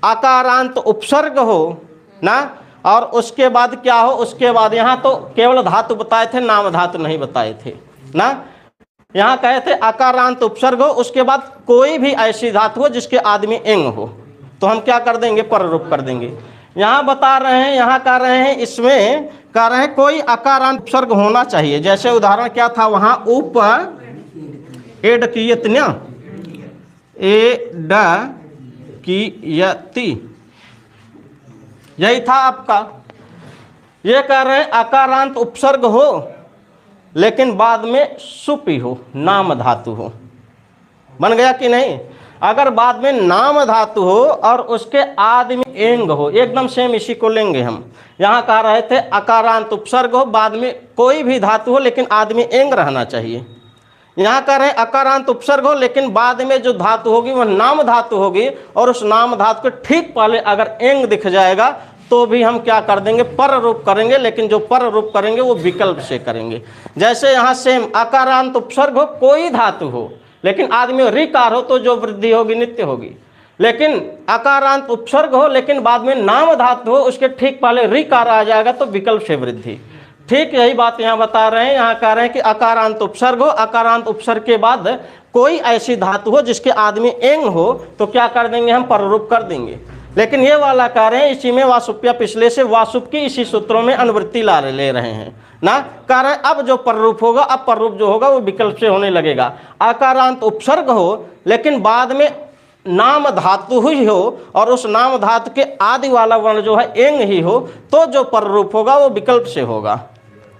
आकारांत उपसर्ग हो ना, और उसके बाद क्या हो, उसके बाद यहाँ तो केवल धातु बताए थे, नाम धातु नहीं बताए थे ना। यहाँ कहे थे आकारांत उपसर्ग हो, उसके बाद कोई भी ऐसी धातु हो जिसके आदमी एंग हो, तो हम क्या कर देंगे, पररूप कर देंगे। यहाँ बता रहे हैं, यहाँ कह रहे हैं इसमें कह रहे हैं कोई अकारांत उपसर्ग होना चाहिए। जैसे उदाहरण क्या था वहां, उप एड की यत्न्या, ए ड की यति, यही था आपका। ये कह रहे हैं अकारांत उपसर्ग हो लेकिन बाद में सुपी हो, नाम धातु हो। बन गया कि नहीं? अगर बाद में नाम धातु हो और उसके आदि में एंग हो, एकदम सेम इसी को लेंगे हम। यहाँ कह रहे थे अकारांत उपसर्ग हो, बाद में कोई भी धातु हो लेकिन आदि में एंग रहना चाहिए। यहाँ कह रहे हैं अकारांत उपसर्ग हो लेकिन बाद में जो धातु होगी वह नाम धातु होगी, और उस नाम धातु के ठीक पहले अगर एंग दिख जाएगा तो भी हम क्या कर देंगे, पर रूप करेंगे। लेकिन जो पर रूप करेंगे वो विकल्प से करेंगे। जैसे यहाँ सेम अकारांत उपसर्ग हो, कोई धातु हो लेकिन आदि में रिकार हो तो जो वृद्धि होगी नित्य होगी। लेकिन अकारांत उपसर्ग हो लेकिन बाद में नाम धातु हो, उसके ठीक पहले रिकार आ जाएगा तो विकल्प से वृद्धि। ठीक यही बात यहाँ बता रहे हैं। यहाँ कह रहे हैं कि अकारांत उपसर्ग हो, अकारांत उपसर्ग के बाद कोई ऐसी धातु हो जिसके आदि में एंग हो तो क्या कर देंगे, हम पररूप कर देंगे। लेकिन ये वाला कह रहे हैं इसी में वासुप्या पिछले से वासुप की इसी सूत्रों में अनुवृत्ति ला ले रहे हैं ना। कह रहे हैं अब जो पररूप होगा, अब पररूप जो होगा वो विकल्प से होने लगेगा। अकारांत उपसर्ग हो लेकिन बाद में नाम धातु ही हो और उस नाम धातु के आदि वाला वर्ण जो है एंग ही हो तो जो पररूप होगा वो विकल्प से होगा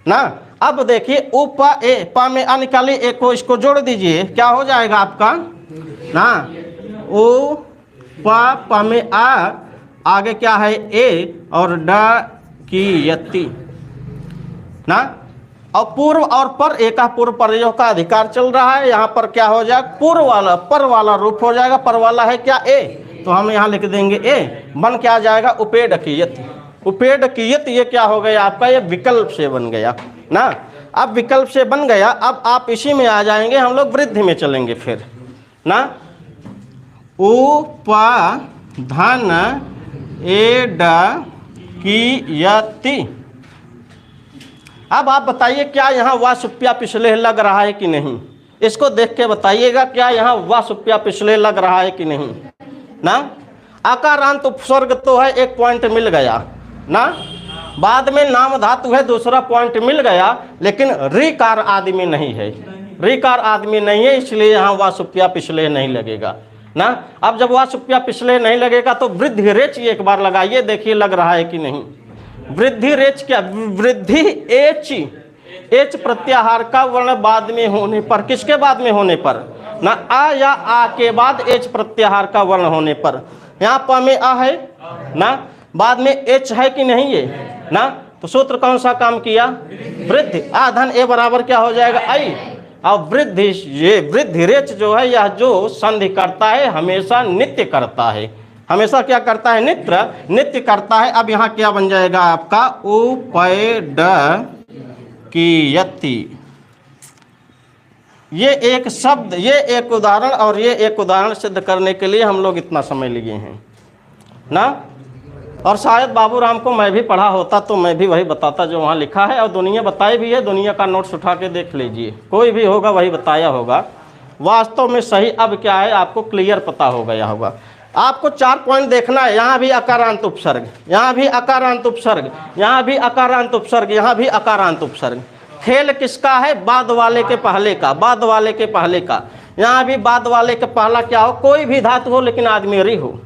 ना। अब देखिए उपा ए, पा में आ निकालिए, एक को इसको जोड़ दीजिए, क्या हो जाएगा आपका ना, ओ पा में आ, आगे क्या है ए और ड की यति ना। और पूर्व और पर एका पूर्व प्रयोग का अधिकार चल रहा है। यहाँ पर क्या हो जाएगा, पूर्व वाला पर वाला रूप हो जाएगा। पर वाला है क्या, ए, तो हम यहाँ लिख देंगे ए, बन क्या जाएगा उपेड की यति। उपेड की यति ये क्या हो गया आपका, ये विकल्प से बन गया ना। अब विकल्प से बन गया, अब आप इसी में आ जाएंगे, हम लोग वृद्धि में चलेंगे फिर ना। उपा धन एड की यति। अब आप बताइए क्या यहाँ वासुप्या पिछले लग रहा है कि नहीं, इसको देख के बताइएगा क्या यहाँ वासुप्या पिछले लग रहा है कि नहीं ना। अकारांत उपसर्ग तो है, एक पॉइंट मिल गया ना। बाद में नाम धातु है, दूसरा पॉइंट मिल गया। लेकिन रिकार आदि में नहीं है, रिकार आदि में नहीं है, इसलिए यहाँ वासुप्या पिछले नहीं लगेगा ना। अब जब वासुप्या पिछले नहीं लगेगा तो वृद्धि रेच एक बार लगाइए, देखिए लग रहा है कि नहीं। वृद्धि रेच क्या, वृद्धि एच, एच प्रत्याहार का वर्ण बाद में होने पर, किसके बाद में होने पर ना, आ या आ के बाद एच प्रत्याहार का वर्ण होने पर। यहाँ प में आ है ना, बाद में एच है कि नहीं ये ना, तो सूत्र कौन सा काम किया, वृद्धि। आ धन ए बराबर क्या हो जाएगा, आई। अब वृद्धि, ये वृद्धि रेच जो है यह जो संधि करता है हमेशा नित्य करता है, हमेशा क्या करता है, नित्य करता है। अब यहाँ क्या बन जाएगा आपका, उपेड की यति। ये एक शब्द, ये एक उदाहरण और ये एक उदाहरण सिद्ध करने के लिए हम लोग इतना समय लिए हैं ना। और शायद बाबूराम को मैं भी पढ़ा होता तो मैं भी वही बताता जो वहाँ लिखा है, और दुनिया बताई भी है। दुनिया का नोट्स उठा के देख लीजिए, कोई भी होगा वही बताया होगा। वास्तव में सही अब क्या है आपको क्लियर पता हो गया होगा। आपको 4 पॉइंट देखना है, यहाँ भी अकारांत उपसर्ग, यहाँ भी अकारांत उपसर्ग, यहाँ भी अकारांत उपसर्ग, यहाँ भी अकारांत उपसर्ग। खेल किसका है, बाद वाले के पहले का, बाद वाले के पहले का। यहाँ भी बाद वाले के पहला क्या हो, कोई भी धातु हो लेकिन आदमी री हो।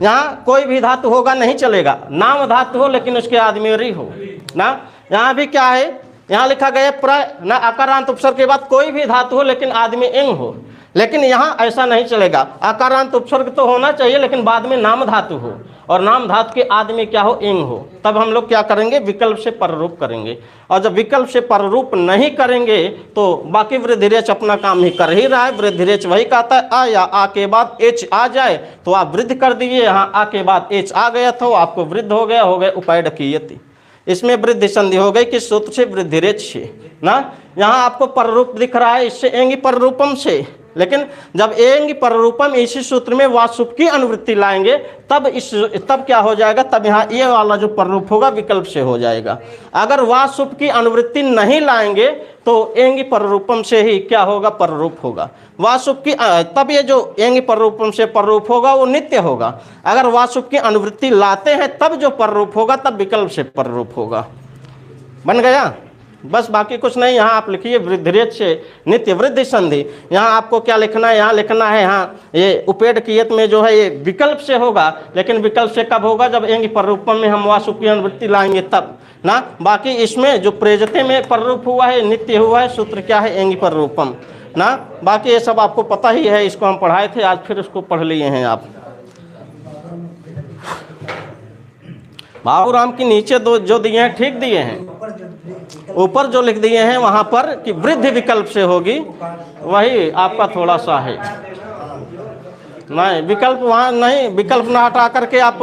यहाँ कोई भी धातु होगा नहीं चलेगा, नाम धातु हो लेकिन उसके आदमी री हो ना। यहाँ भी क्या है, यहाँ लिखा गया प्रय ना, अकारांत उपसर्ग के बाद कोई भी धातु हो लेकिन आदमी इंग हो। लेकिन यहाँ ऐसा नहीं चलेगा, अकारांत उपसर्ग तो होना चाहिए लेकिन बाद में नाम धातु हो और नाम धातु के आदमी क्या हो, इंग हो। तब हम लोग क्या करेंगे, विकल्प से पररूप करेंगे। और जब विकल्प से पररूप नहीं करेंगे तो बाकी वृद्धिरेच अपना काम ही कर ही रहा है। वृद्धिरेच वही कहता है आ या आ के बाद एच आ जाए तो आप वृद्धि कर दीजिए। यहाँ आ के बाद एच आ गया तो आपको वृद्ध हो गया, हो गए उपेड की यति। इसमें वृद्धि संधि हो गई किस सूत्र से, वृद्धिरेच से ना। यहाँ आपको पररूप दिख रहा है, इससे एंगी पररूपम से। लेकिन जब एंगी पररूपम इसी सूत्र में वासुप की अनुवृत्ति लाएंगे तब क्या हो जाएगा, तब यहाँ ये वाला जो पररूप होगा विकल्प से हो जाएगा। अगर वासुप की अनुवृत्ति नहीं लाएंगे तो एंगी पररूपम से ही क्या होगा, पररूप होगा। वासुप की तब ये जो एंगी पररूपम से पररूप होगा वो नित्य होगा। अगर वासुप की अनुवृत्ति लाते हैं तब जो पररूप होगा तब विकल्प से पररूप होगा। बन गया। बस बाकी कुछ नहीं। यहाँ आप लिखिए वृद्धिरेच से नित्य वृद्धि संधि। यहाँ आपको क्या लिखना है, यहाँ लिखना है, यहाँ ये उपेड कियत में जो है ये विकल्प से होगा, लेकिन विकल्प से कब होगा, जब एंग पररूपम में हम वासुपियन वृत्ति लाएंगे तब ना। बाकी इसमें जो प्रेजते में पररूप हुआ है, नित्य हुआ है, सूत्र क्या है, एंग पररूपम ना। बाकी ये सब आपको पता ही है, इसको हम पढ़ाए थे, आज फिर उसको पढ़ लिए हैं आप। बाबूराम की नीचे दो जो दिए हैं ठीक दिए हैं, ऊपर जो लिख दिए हैं वहां पर कि वृद्धि विकल्प से होगी, वही आपका थोड़ा सा है। नहीं विकल्प वहां नहीं, विकल्प ना हटा करके आप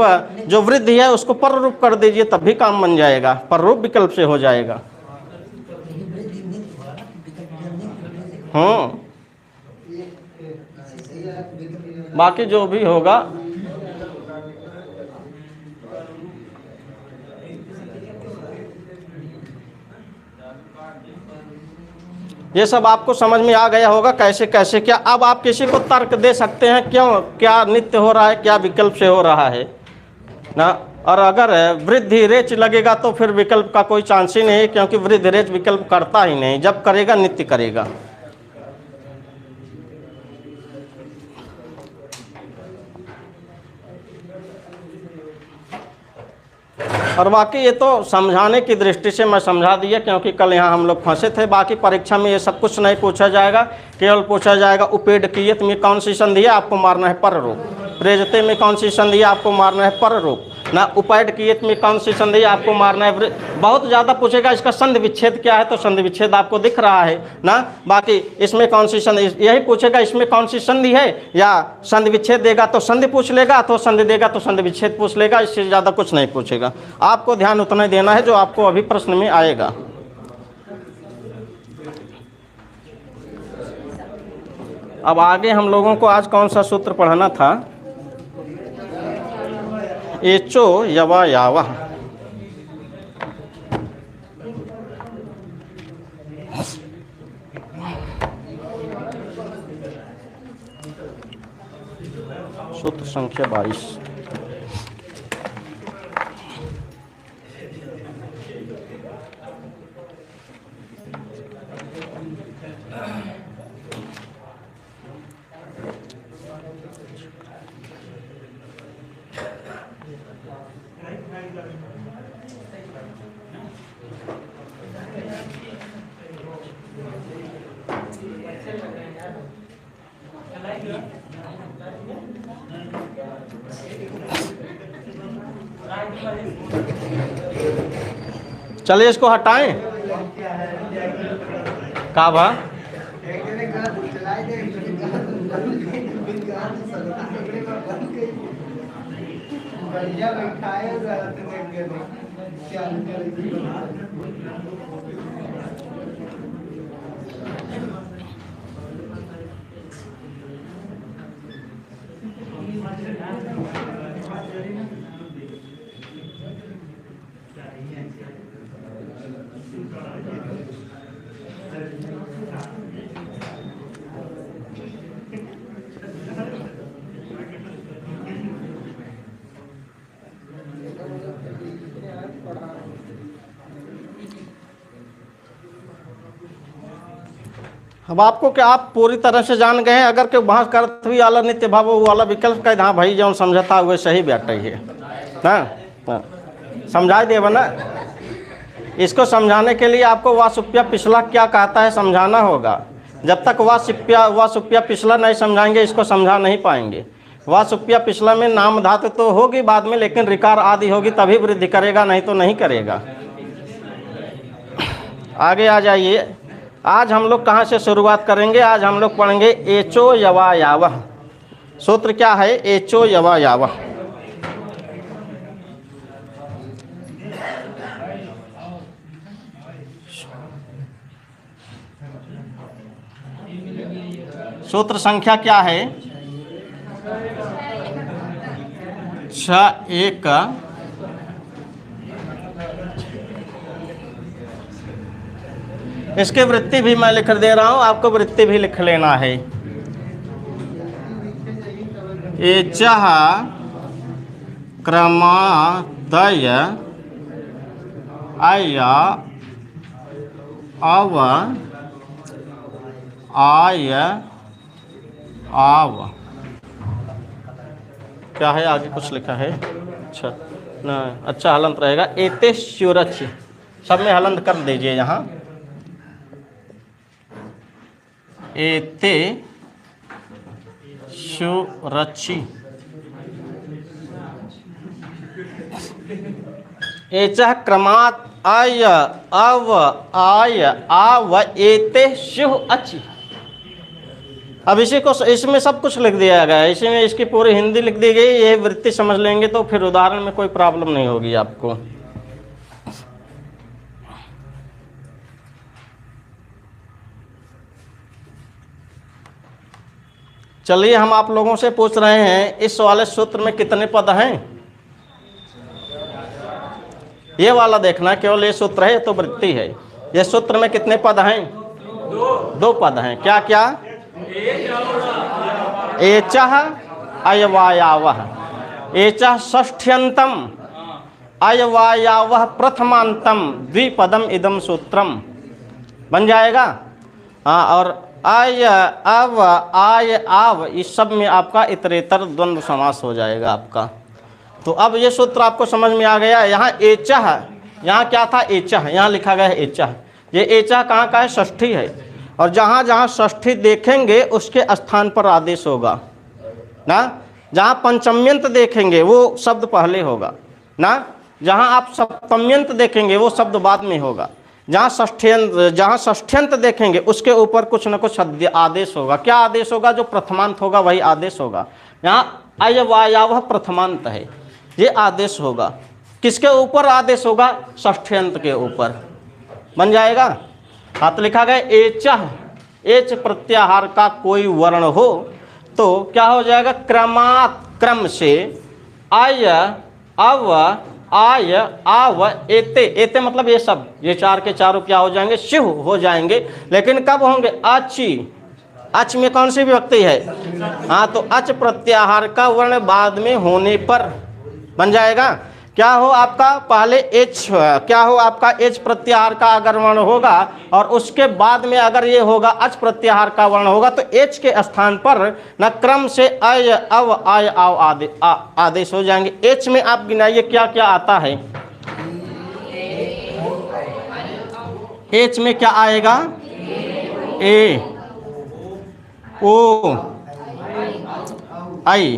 जो वृद्धि है उसको पर रूप कर दीजिए, तब भी काम बन जाएगा। पर रूप विकल्प से हो जाएगा। बाकी जो भी होगा ये सब आपको समझ में आ गया होगा कैसे कैसे क्या। अब आप किसी को तर्क दे सकते हैं क्यों, क्या नित्य हो रहा है, क्या विकल्प से हो रहा है ना। और अगर वृद्धि रेच लगेगा तो फिर विकल्प का कोई चांस ही नहीं, क्योंकि वृद्धि रेच विकल्प करता ही नहीं, जब करेगा नित्य करेगा। और बाकी ये तो समझाने की दृष्टि से मैं समझा दिया, क्योंकि कल यहाँ हम लोग फंसे थे। बाकी परीक्षा में ये सब कुछ नहीं पूछा जाएगा, केवल पूछा जाएगा उपेड कियत में कौन सी संधि है, आपको मारना है पर रूप। प्रेजते में कौन सी संधि है, आपको मारना है पर रूप ना। उपेड कियत में कौन सी संधि है, आपको मारना है। बहुत ज़्यादा पूछेगा इसका संधि विच्छेद क्या है, तो संधि विच्छेद आपको दिख रहा है ना। बाकी इसमें कौन सी संधि, यही पूछेगा इसमें कौन सी संधि है, या संधि विच्छेद देगा तो संधि पूछ लेगा, तो संधि देगा तो संधि विच्छेद पूछ लेगा। इससे ज़्यादा कुछ नहीं पूछेगा। आपको ध्यान उतना ही देना है जो आपको अभी प्रश्न में आएगा। अब आगे हम लोगों को आज कौन सा सूत्र पढ़ाना था, एचो यवा यावा। सूत्र संख्या 22। चलिए इसको हटाएं। का भा अब आपको क्या, आप पूरी तरह से जान गए हैं। अगर के वहाँ करत हुई वाला नित्य भाव वो वाला विकल्प कह, हाँ भाई जो समझता हुए सही बैठ रही है ना, समझा देव ना। इसको समझाने के लिए आपको वासुप्या पिछला क्या कहता है समझाना होगा। जब तक वासुप्या पिछला नहीं समझाएंगे इसको समझा नहीं पाएंगे। वासुप्या पिछला में नाम धातु तो होगी बाद में, लेकिन रिकार आदि होगी तभी वृद्धि करेगा, नहीं तो नहीं करेगा। आगे आ जाइए। आज हम लोग कहाँ से शुरुआत करेंगे, आज हम लोग पढ़ेंगे एचो यवा यावह। सूत्र क्या है, एचो यवा यावह। सूत्र संख्या क्या है, 6-1। इसके वृत्ति भी मैं लिख दे रहा हूं, आपको वृत्ति भी लिख लेना है। एचः क्रमादय अय अव आय आव। क्या है आगे कुछ लिखा है? अच्छा ना, अच्छा हलंत रहेगा एते स्युरच, सब में हलंत कर दीजिए यहाँ। एते शुरचि, एचः क्रमात् आय अव आय आव एते शुह अच्छी। अब इसी को, इसमें सब कुछ लिख दिया गया है, इसी में इसकी पूरी हिंदी लिख दी गई। ये वृत्ति समझ लेंगे तो फिर उदाहरण में कोई प्रॉब्लम नहीं होगी आपको। चलिए हम आप लोगों से पूछ रहे हैं, इस वाले सूत्र में कितने पद हैं? ये वाला देखना, केवल ये सूत्र है, ये तो वृत्ति है। ये सूत्र में कितने पद हैं? दो पद हैं। क्या क्या? एचः अयवायावः, एचः षष्ठ्यंतम अयवायावः प्रथमांतम द्विपदम इदम सूत्रम, बन जाएगा। हाँ, और आय अव आय आव, इस सब में आपका इतरेतर द्वंद्व समास हो जाएगा आपका। तो अब ये सूत्र आपको समझ में आ गया। यहाँ एचः, यहाँ क्या था? एचः, यहाँ लिखा गया है एचः। ये एचः कहाँ का है? षष्ठी है। और जहाँ जहाँ षष्ठी देखेंगे उसके स्थान पर आदेश होगा ना। जहाँ पंचम्यंत देखेंगे वो शब्द पहले होगा ना। जहाँ आप सप्तम्यंत देखेंगे वो शब्द बाद में होगा। जहाँ षष्ठ्यंत देखेंगे उसके ऊपर कुछ न कुछ आदेश होगा। क्या आदेश होगा? जो प्रथमांत होगा वही आदेश होगा। यहाँ अयवायावः प्रथमांत है, ये आदेश होगा। किसके ऊपर आदेश होगा? षष्ठ्यंत के ऊपर, बन जाएगा। हाथ लिखा गया एचः, एच प्रत्याहार का कोई वर्ण हो तो क्या हो जाएगा? क्रमात्, क्रम से, आय अव आय आव एते, एते मतलब ये सब, ये चार के चारों क्या हो जाएंगे? शिव हो जाएंगे। लेकिन कब होंगे? अच्छी, अच में कौन सी विभक्ति है? हाँ, तो अच प्रत्याहार का वर्ण बाद में होने पर बन जाएगा। क्या हो आपका? पहले एच, क्या हो आपका? एच प्रत्याहार का अगर वर्ण होगा और उसके बाद में अगर ये होगा अच प्रत्याहार का वर्ण होगा तो एच के स्थान पर न क्रम से अय अव आय आव आदेश हो जाएंगे। एच में आप गिनाइए क्या क्या आता है। एच में क्या आएगा? ए ओ आई।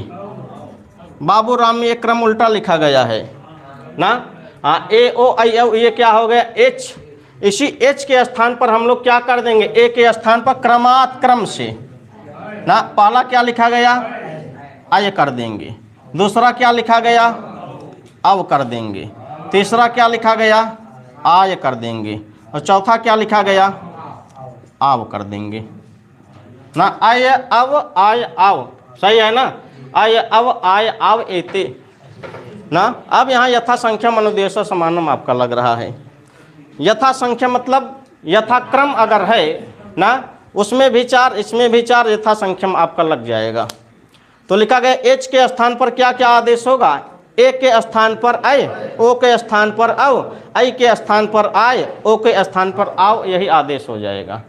बाबू राम में एक क्रम उल्टा लिखा गया है ना। हाँ, ए ओ आई औ, ये क्या हो गया? एच। इसी एच के स्थान पर हम लोग क्या कर देंगे? ए के स्थान पर क्रमात्, क्रम से ना। पहला क्या लिखा गया? आय कर देंगे। दूसरा क्या लिखा गया? अव कर देंगे। तीसरा क्या लिखा गया? आय कर देंगे। और चौथा क्या लिखा गया? आव कर देंगे ना। आय अव आय आव, सही है ना। आय अव आय आव एते ना। अब यहाँ यथा संख्या अनुदेश समानम आपका लग रहा है। यथा संख्या मतलब यथाक्रम अगर है ना, उसमें भी चार, इसमें भी चार, यथा संख्यम आपका लग जाएगा। तो लिखा गया एच के स्थान पर क्या क्या आदेश होगा? ए के स्थान पर अय, ओ के स्थान पर अव, आई के स्थान पर आय, ओ के स्थान पर आव, यही आदेश हो जाएगा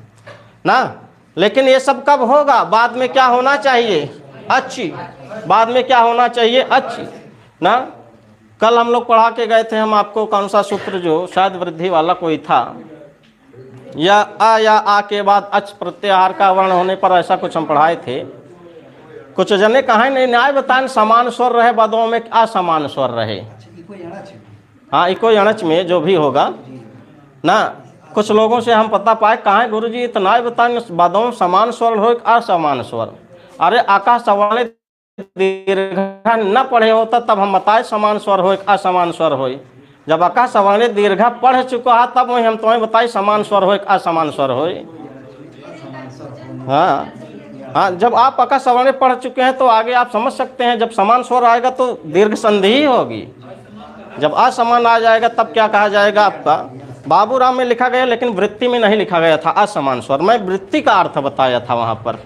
ना। लेकिन ये सब कब होगा? बाद में क्या होना चाहिए? अच्छी। बाद में क्या होना चाहिए? अच्छी ना। कल हम लोग पढ़ा के गए थे हम आपको, कौन सा सूत्र, जो शायद वृद्धि वाला कोई था, या आ के बाद अच प्रत्याहार का वर्ण होने पर, ऐसा कुछ हम पढ़ाए थे। कुछ जने कहा नहीं, न्याय बताएं समान स्वर रहे पदों में असमान स्वर रहे। हाँ, इको यणच में जो भी होगा ना। कुछ लोगों से हम पता पाए, कहाँ गुरुजी इतना बताएं पदों समान स्वर हो असमान स्वर। अरे आकाश सवाल दीर्घ न पढ़े होता तब हम बताए समान स्वर हो असमान स्वर हो। जब आकाश सवाल दीर्घ पढ़ चुका है तब वही हम तुम्हें बताए समान स्वर हो असमान स्वर हो। हाँ हाँ, जब आप आकाश सवाल पढ़ चुके हैं तो आगे आप समझ सकते हैं। जब समान स्वर आएगा तो दीर्घ संधि ही होगी। जब असमान आ जाएगा तब क्या कहा जाएगा आपका? बाबूराम में लिखा गया, लेकिन वृत्ति में नहीं लिखा गया था असमान स्वर। मैं वृत्ति का अर्थ बताया था वहाँ पर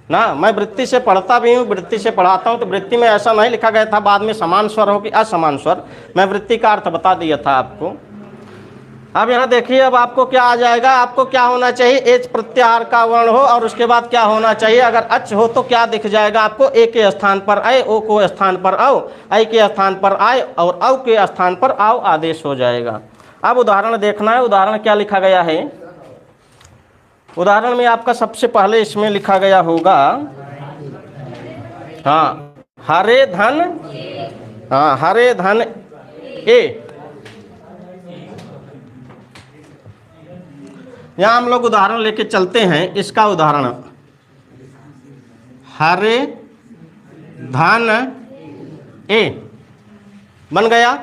ना। मैं वृत्ति से पढ़ता भी हूँ, वृत्ति से पढ़ाता हूँ, तो वृत्ति में ऐसा नहीं लिखा गया था बाद में समान स्वर हो कि असमान स्वर। मैं वृत्ति का अर्थ बता दिया था आपको। अब यहाँ देखिए, अब आपको क्या आ जाएगा, आपको क्या होना चाहिए, एच प्रत्याहार का वर्ण हो और उसके बाद क्या होना चाहिए, अगर अच हो तो क्या दिख जाएगा आपको, ए के स्थान पर आए, ओ को स्थान पर आओ, आई के स्थान पर आए और औ के स्थान पर आओ आदेश हो जाएगा। अब उदाहरण देखना है, उदाहरण क्या लिखा गया है। उदाहरण में आपका सबसे पहले इसमें लिखा गया होगा, हाँ, हरे धन, हाँ, हरे धन ए। यहाँ हम लोग उदाहरण लेके चलते हैं, इसका उदाहरण, हरे धन ए बन गया।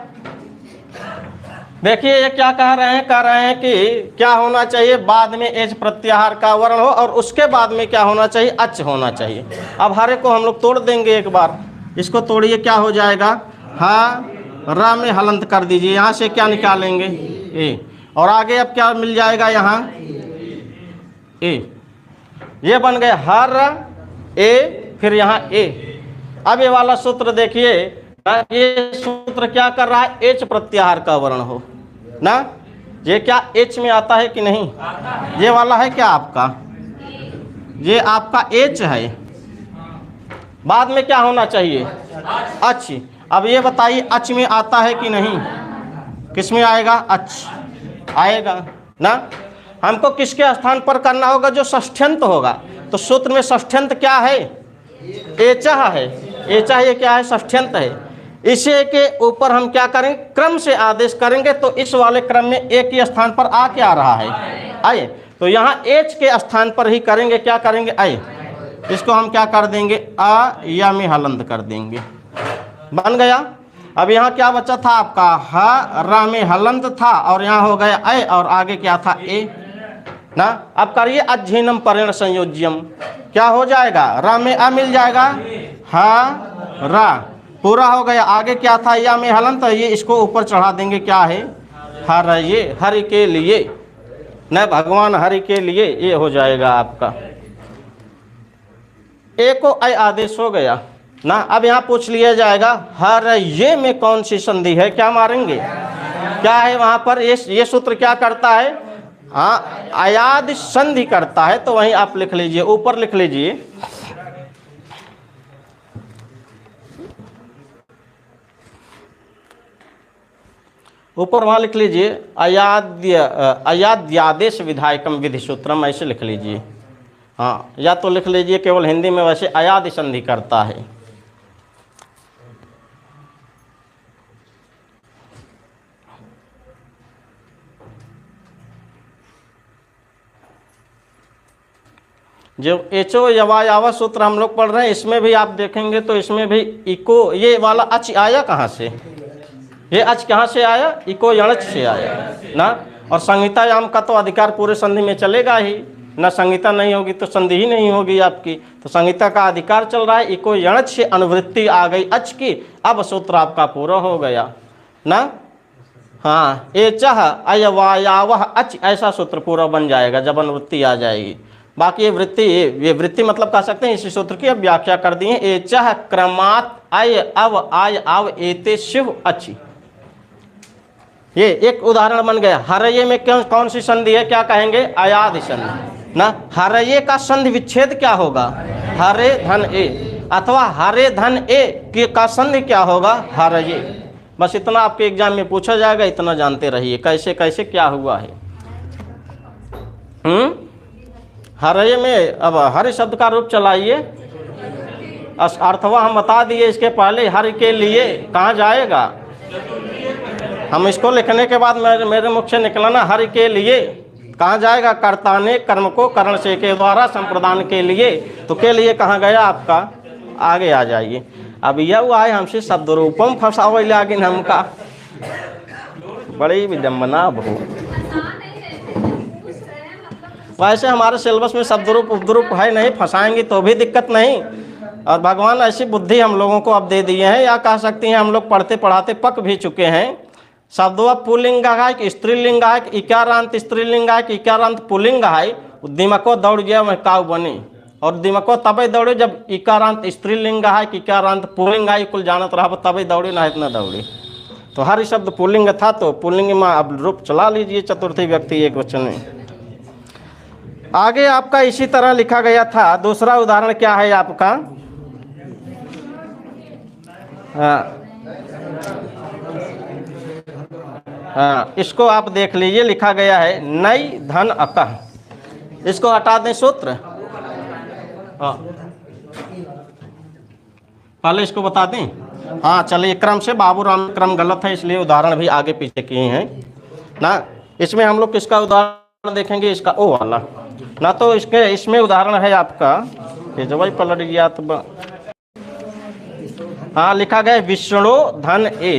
देखिए ये क्या कह रहे हैं कि क्या होना चाहिए, बाद में एच प्रत्याहार का वर्ण हो और उसके बाद में क्या होना चाहिए, अच होना चाहिए। अब हरे को हम लोग तोड़ देंगे एक बार, इसको तोड़िए, क्या हो जाएगा, हा रा में हलंत कर दीजिए, यहाँ से क्या निकालेंगे, ए, और आगे अब क्या मिल जाएगा, यहाँ ए, ये बन गया हर ए, फिर यहाँ ए। अब ये वाला सूत्र देखिए, ये सूत्र क्या कर रहा है, एच प्रत्याहार का वर्ण हो ना, ये क्या एच में आता है कि नहीं, ये वाला है क्या आपका, ये आपका एच है, बाद में क्या होना चाहिए, अच। अब ये बताइए अच में आता है कि नहीं, किस में आएगा, अच आएगा ना। हमको किसके स्थान पर करना होगा, जो षष्ठ्यंत होगा, तो सूत्र में षष्ठ्यंत क्या है, एचा है, एचा ये क्या है, षष्ठ्यंत है। इसे के ऊपर हम क्या करेंगे, क्रम से आदेश करेंगे, तो इस वाले क्रम में ए के स्थान पर आ क्या आ रहा है, आए, तो यहाँ एच के स्थान पर ही करेंगे, क्या करेंगे, आए, इसको हम क्या कर देंगे, आ या में हलंत कर देंगे, बन गया। अब यहाँ क्या बचा था आपका, ह रा में हलंत था और यहाँ हो गया ए और आगे क्या था, ए ना। अब करिए अध्ययनम परेण संयोज्यम, क्या हो जाएगा, रा में आ मिल जाएगा, हा रा पूरा हो गया, आगे क्या था, या में हलंत, ये इसको ऊपर चढ़ा देंगे, क्या है, हर ये, हरि के लिए न, भगवान हरि के लिए, ये हो जाएगा आपका, ए को ऐ आदेश हो गया ना। अब यहाँ पूछ लिया जाएगा, हर ये में कौन सी संधि है, क्या मारेंगे, क्या है वहां पर, ये सूत्र क्या करता है, हाँ, अयाद संधि करता है, तो वहीं आप लिख लीजिए, ऊपर लिख लीजिए, ऊपर वहां लिख लीजिए, अयाद्यादेश विधायकम विधि सूत्रम, ऐसे लिख लीजिए, हाँ, या तो लिख लीजिए केवल हिंदी में, वैसे अयाद संधि करता है। जो एचो यवायावा सूत्र हम लोग पढ़ रहे हैं, इसमें भी आप देखेंगे तो इसमें भी इको, ये वाला अच आया कहाँ से, ये अच कहाँ से आया, इको यणच से आया ना। और संहिता याम का तो अधिकार पूरे संधि में चलेगा ही ना, संहिता नहीं होगी तो संधि ही नहीं होगी आपकी, तो संहिता का अधिकार चल रहा है, इको यणच से अनुवृत्ति आ गई अच की, अब सूत्र आपका पूरा हो गया ना। हाँ, एचह अयवायावह अच, ऐसा सूत्र पूरा बन जाएगा जब अनुवृत्ति आ जाएगी। बाकी ये वृत्ति मतलब कह सकते हैं, इसी सूत्र की अब व्याख्या कर दी है, एचह क्रमात् अय अव आय आव एते शिव अच्छी, ये एक उदाहरण बन गया। हरये में कौन सी संधि है, क्या कहेंगे, अयाद संधि ना। हरये का संधि विच्छेद क्या होगा, हरे धन ए, अथवा हरे धन ए का संधि क्या होगा, हरये। बस इतना आपके एग्जाम में पूछा जाएगा, इतना जानते रहिए कैसे कैसे क्या हुआ है। हरये में अब हरि शब्द का रूप चलाइए, अर्थवा हम बता दिए इसके पहले, हरि के लिए कहाँ जाएगा, हम इसको लिखने के बाद मेरे मुख से निकला ना, हरि के लिए कहाँ जाएगा, कर्ता ने कर्म को करण से के द्वारा संप्रदान के लिए, तो के लिए कहाँ गया आपका, आगे आ जाइए। अब यह हुआ है हमसे शब्द रूपम फंसावे लागे हमका, बड़ी विडम्बना बहु। वैसे हमारे सिलेबस में शब्द रूप उपद्रूप है नहीं, फंसाएंगे तो भी दिक्कत नहीं, और भगवान ऐसी बुद्धि हम लोगों को अब दे दिए हैं, या कह सकती हैं हम लोग पढ़ते पढ़ाते पक भी चुके हैं। शब्दवा पुल्लिंग है कि स्त्रीलिंग है, कि इकारांत स्त्रीलिंग है कि इकारांत पुल्लिंग है, दिमागो दौड़ गया वह काव बनी, और दिमागो तबे दौड़े जब इकारांत स्त्रीलिंग है कि इकारांत पुल्लिंग है, कुल जानत रहा तबे दौड़े, ना इतना दौड़े। तो हर शब्द पुल्लिंग था, तो पुल्लिंग में अब रूप चला लीजिए चतुर्थी व्यक्ति एक वचन में। आगे आपका इसी तरह लिखा गया था। दूसरा उदाहरण क्या है आपका, इसको आप देख लीजिए, लिखा गया है नई धन अकह। इसको हटा दें सूत्र, पहले इसको बता दें। हाँ चलिए, क्रम से बाबू राम क्रम गलत है, इसलिए उदाहरण भी आगे पीछे किए हैं ना। इसमें हम लोग किसका उदाहरण देखेंगे, इसका ओ वाला ना। तो इसमें उदाहरण है आपका, ये जब पलट गया तो हाँ लिखा गया विष्णु धन ए,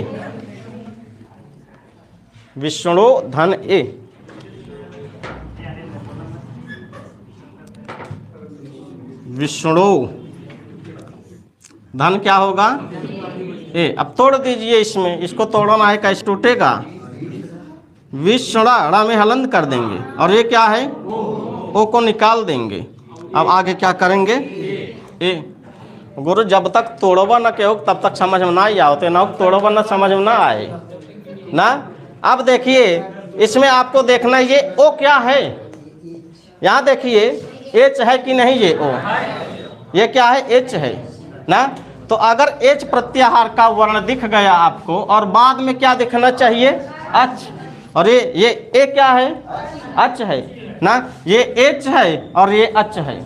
विष्णु धन ए। विष्णु धन क्या होगा ए। अब तोड़ दीजिए इसमें, इसको तोड़ना है, कैसे टूटेगा, विष्णा में हलंत कर देंगे और ये क्या है ओ को निकाल देंगे। अब आगे क्या करेंगे ए। गुरु जब तक तोड़वा न कहो तब तक समझ में ना ही आओ, ना तोड़वा न समझ में ना आए ना। अब देखिए इसमें आपको देखना ये ओ क्या है, यहाँ देखिए एच है कि नहीं, ये ओ, ये क्या है एच है ना। तो अगर एच प्रत्याहार का वर्ण दिख गया आपको और बाद में क्या दिखना चाहिए अच, और ये ए क्या है अच है ना, ये एच है और ये अच है।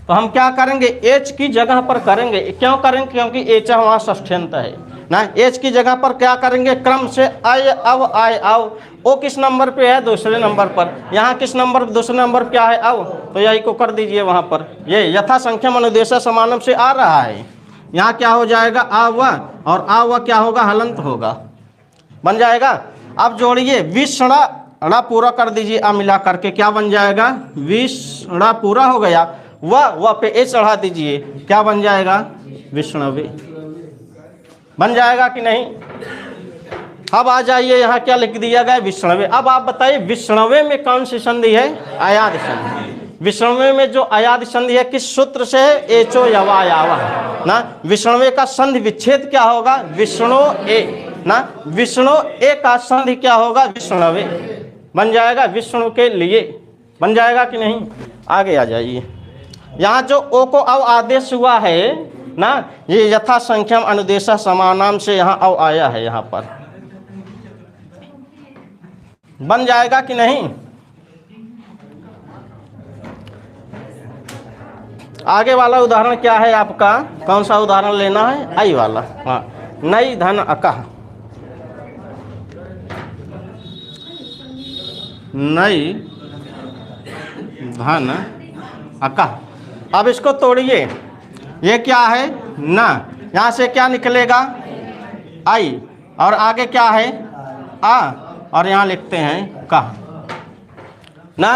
तो हम क्या करेंगे एच की जगह पर करेंगे, क्यों करेंगे, क्योंकि एच वहाँ षष्ठ्यंत है ना। एच की जगह पर क्या करेंगे, क्रम से आय अव आय अव। ओ किस नंबर पे है, दूसरे नंबर पर। यहाँ किस नंबर, दूसरे नंबर क्या है अव, तो यही को कर दीजिए वहाँ पर। ये यथा संख्यम अनुदेशा समानम से आ रहा है, यहाँ क्या हो जाएगा आव, और आव क्या होगा हलंत होगा, बन जाएगा। अब जोड़िए विष्णा ड़ा पूरा कर दीजिए, आ मिला करके क्या बन जाएगा, विष्णा पूरा हो गया, वह पे ए चढ़ा दीजिए, क्या बन जाएगा विष्णवे, बन जाएगा कि नहीं। अब आ जाइए यहाँ क्या लिख दिया गया विष्णवे। अब आप बताइए विष्णवे में कौन सी संधि है, आयाद संधि। विष्णवे में जो आयाद संधि है किस सूत्र से है, एचो यवा यावा ना। विष्णवे का संधि विच्छेद क्या होगा, विष्णु ए ना। विष्णु ए का संधि क्या होगा, विष्णवे, बन जाएगा विष्णु के लिए, बन जाएगा कि नहीं। आगे आ जाइए, यहाँ जो ओ को अव आदेश हुआ है ना, ये यथा संख्यम अनुदेशा समानाम से यहाँ अव आया है, यहाँ पर बन जाएगा कि नहीं। आगे वाला उदाहरण क्या है आपका, कौन सा उदाहरण लेना है, आई वाला। हाँ नई धन अकह, नई धन अकह। अब इसको तोड़िए, ये क्या है ना, यहाँ से क्या निकलेगा आई, और आगे क्या है आ, और यहाँ लिखते हैं कह ना।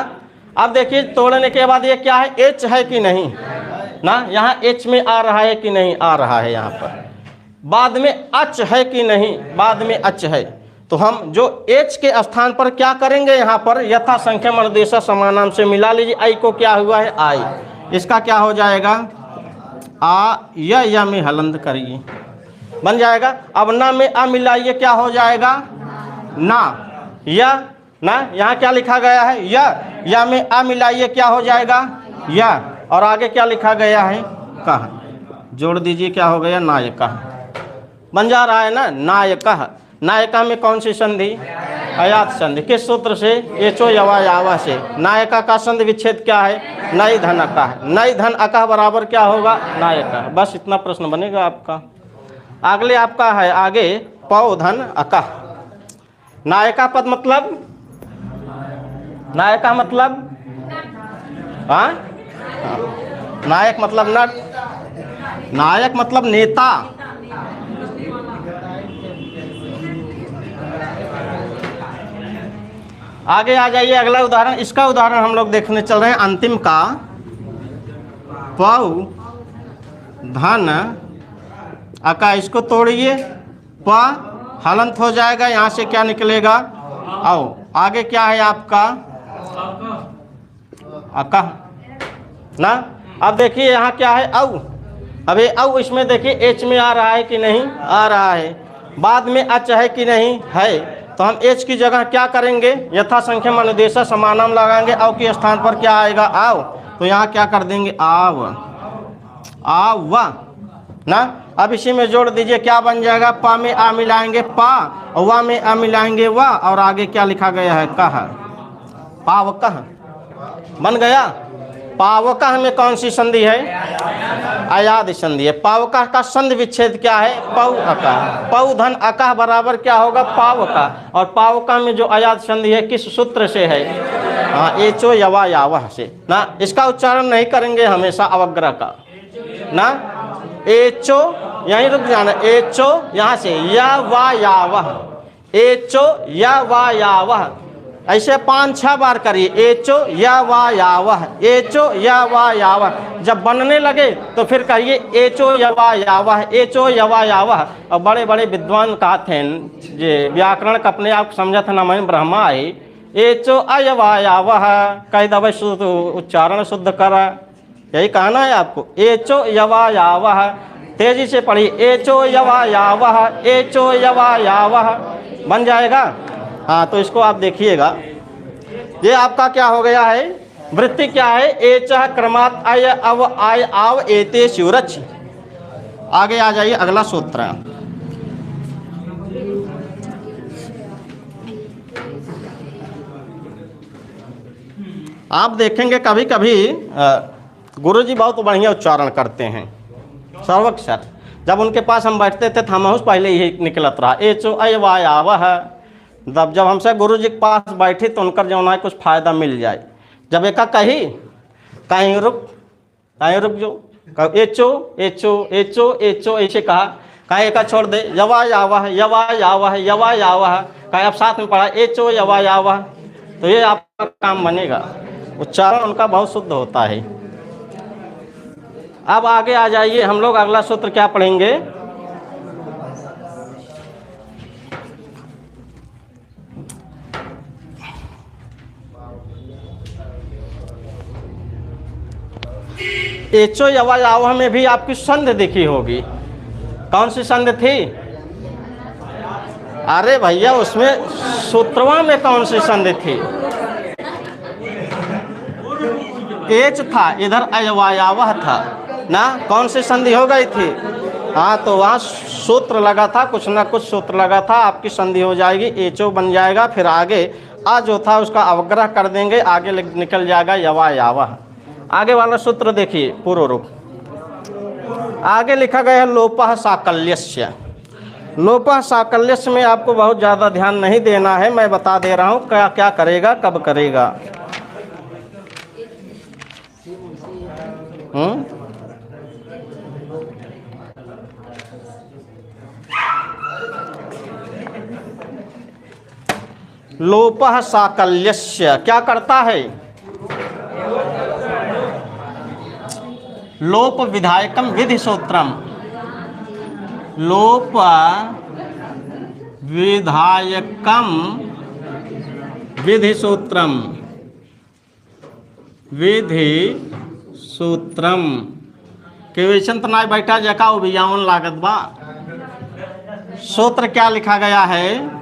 अब देखिए तोड़ने के बाद ये क्या है एच है कि नहीं ना, यहाँ एच में आ रहा है कि नहीं, आ रहा है यहाँ पर। बाद में अच है कि नहीं, बाद में अच है। तो हम जो एच के स्थान पर क्या करेंगे, यहाँ पर यथा संख्या अनुदेशा समानाम से मिला लीजिए। आई को क्या हुआ है आई, इसका क्या हो जाएगा आ, या में हलंत करिए, बन जाएगा। अब ना में आ मिलाइए, क्या हो जाएगा ना, या ना। यहाँ क्या लिखा गया है या में आ मिलाइए, क्या हो जाएगा या, और आगे क्या लिखा गया है कह, जोड़ दीजिए क्या हो गया नायका, बन जा रहा है ना नायका। नायका में कौन सी संधि, आयात संधि, किस सूत्र से, एचो यवा यावा से। नायका का संधि विच्छेद क्या है, नई धन अकह। नई धन अकह बराबर क्या होगा नायका। बस इतना प्रश्न बनेगा आपका। अगले आपका है आगे पौ धन अकह। नायका पद मतलब, नायका मतलब हाँ, नायक मतलब नट, नायक मतलब नेता। आगे आ जाइए अगला उदाहरण। इसका उदाहरण हम लोग देखने चल रहे हैं अंतिम का, पौ धन अका। इसको तोड़िए, प हलंत हो जाएगा, यहाँ से क्या निकलेगा औ। आगे क्या है आपका अका ना। अब देखिए यहाँ क्या है औ। अब ये औ इसमें देखिए एच में आ रहा है कि नहीं, आ रहा है। बाद में अच है कि नहीं है, तो हम एच की जगह क्या करेंगे, यथा संख्या अनुदेश समानम लगाएंगे, अव के स्थान पर क्या आएगा, आव। तो यहाँ क्या कर देंगे, आव, आव ना। अब इसी में जोड़ दीजिए, क्या बन जाएगा, पा में आ मिलाएंगे पा, और वा में आ मिलाएंगे वा, और आगे क्या लिखा गया है, कह, पावकह बन गया। पावकह में कौन सी संधि है, अयाद संधि है। पावकह का संधि विच्छेद क्या है, पौ अकह, पौ धन अकह बराबर क्या होगा, पावकह। और पावकह में जो अयाद संधि है किस सूत्र से है, हाँ, एचो यवा यावह से ना। इसका उच्चारण नहीं करेंगे हमेशा अवग्रह का ना, एचो यहीं रुक जाना, एचो यहाँ से या वा यावह, एचो या वा यावह, ऐसे 5-6 बार करिए, एचो या वा यावह, एचो या वा यावह। जब बनने लगे तो फिर कहिए एचो या वा यावह, एचो या वा यावह। और बड़े बड़े विद्वान कहते हैं जे व्याकरण का अपने आप समझा था ना, मैं ब्रह्मा है, एचो अयवा यावह, कह दबे शुद्ध उच्चारण शुद्ध करा, यही कहना है आपको, एचो यवा यावह। तेजी से पढ़िए, एचो यवा यावह, एचो यवा यावह, बन जाएगा। हाँ, तो इसको आप देखिएगा, ये आपका क्या हो गया है, वृत्ति क्या है, एच क्रमात् अय अव आय आव एते स्युरच। आगे आ जाइए, अगला सूत्र आप देखेंगे कभी कभी गुरुजी बहुत बढ़िया उच्चारण करते हैं सर्वक्षर। जब उनके पास हम बैठते थे तो हम पहले यही निकलत रहा, एचो अय वाय आवह। जब हमसे गुरुजी के पास बैठी तो उनका जो है कुछ फायदा मिल जाए। जब एक कही कहीं रुक जो, एचो एचो एचो एचो ऐसे कहा, कहीं एक छोड़ दे, यवा यावह यवा यावह यवा यावह, कहीं आप साथ में पढ़ा एचो यवा यावह, तो ये आपका काम बनेगा। उच्चारण उनका बहुत शुद्ध होता है। अब आगे आ जाइए, हम लोग अगला सूत्र क्या पढ़ेंगे, एचो यवा यावह में भी आपकी संधि देखी होगी। कौन सी संधि थी, अरे भैया उसमें सूत्रवा में कौन सी संधि थी, एच था, इधर अयवायावह था ना, कौन सी संधि हो गई थी, हाँ, तो वहाँ सूत्र लगा था, कुछ ना कुछ सूत्र लगा था, आपकी संधि हो जाएगी, एचो बन जाएगा। फिर आगे आ जो था उसका अवग्रह कर देंगे, आगे निकल जाएगा यवायावह। आगे वाला सूत्र देखिए, पूर्व रूप आगे लिखा गया है, लोपः साकल्यस्य। लोपः साकल्यस्य में आपको बहुत ज़्यादा ध्यान नहीं देना है, मैं बता दे रहा हूँ क्या क्या करेगा, कब करेगा। लोपः साकल्यस्य क्या करता है, लोप विधायकम विधि सूत्रम, लोप विधायकम विधि सूत्रम, विधि सूत्रम के वैसन तो ना बैठा जका उबियावन लागत बा। सूत्र क्या लिखा गया है,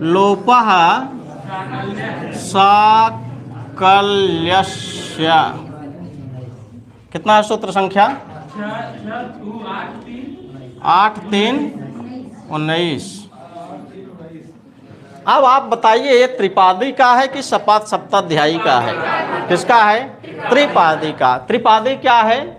लोपः साकल्यस्य, कितना है सूत्र संख्या 8-3-19। अब आप बताइए ये त्रिपादी का है कि सपाद सप्ताध्यायी का है, किसका है, त्रिपादी का। त्रिपादी क्या है,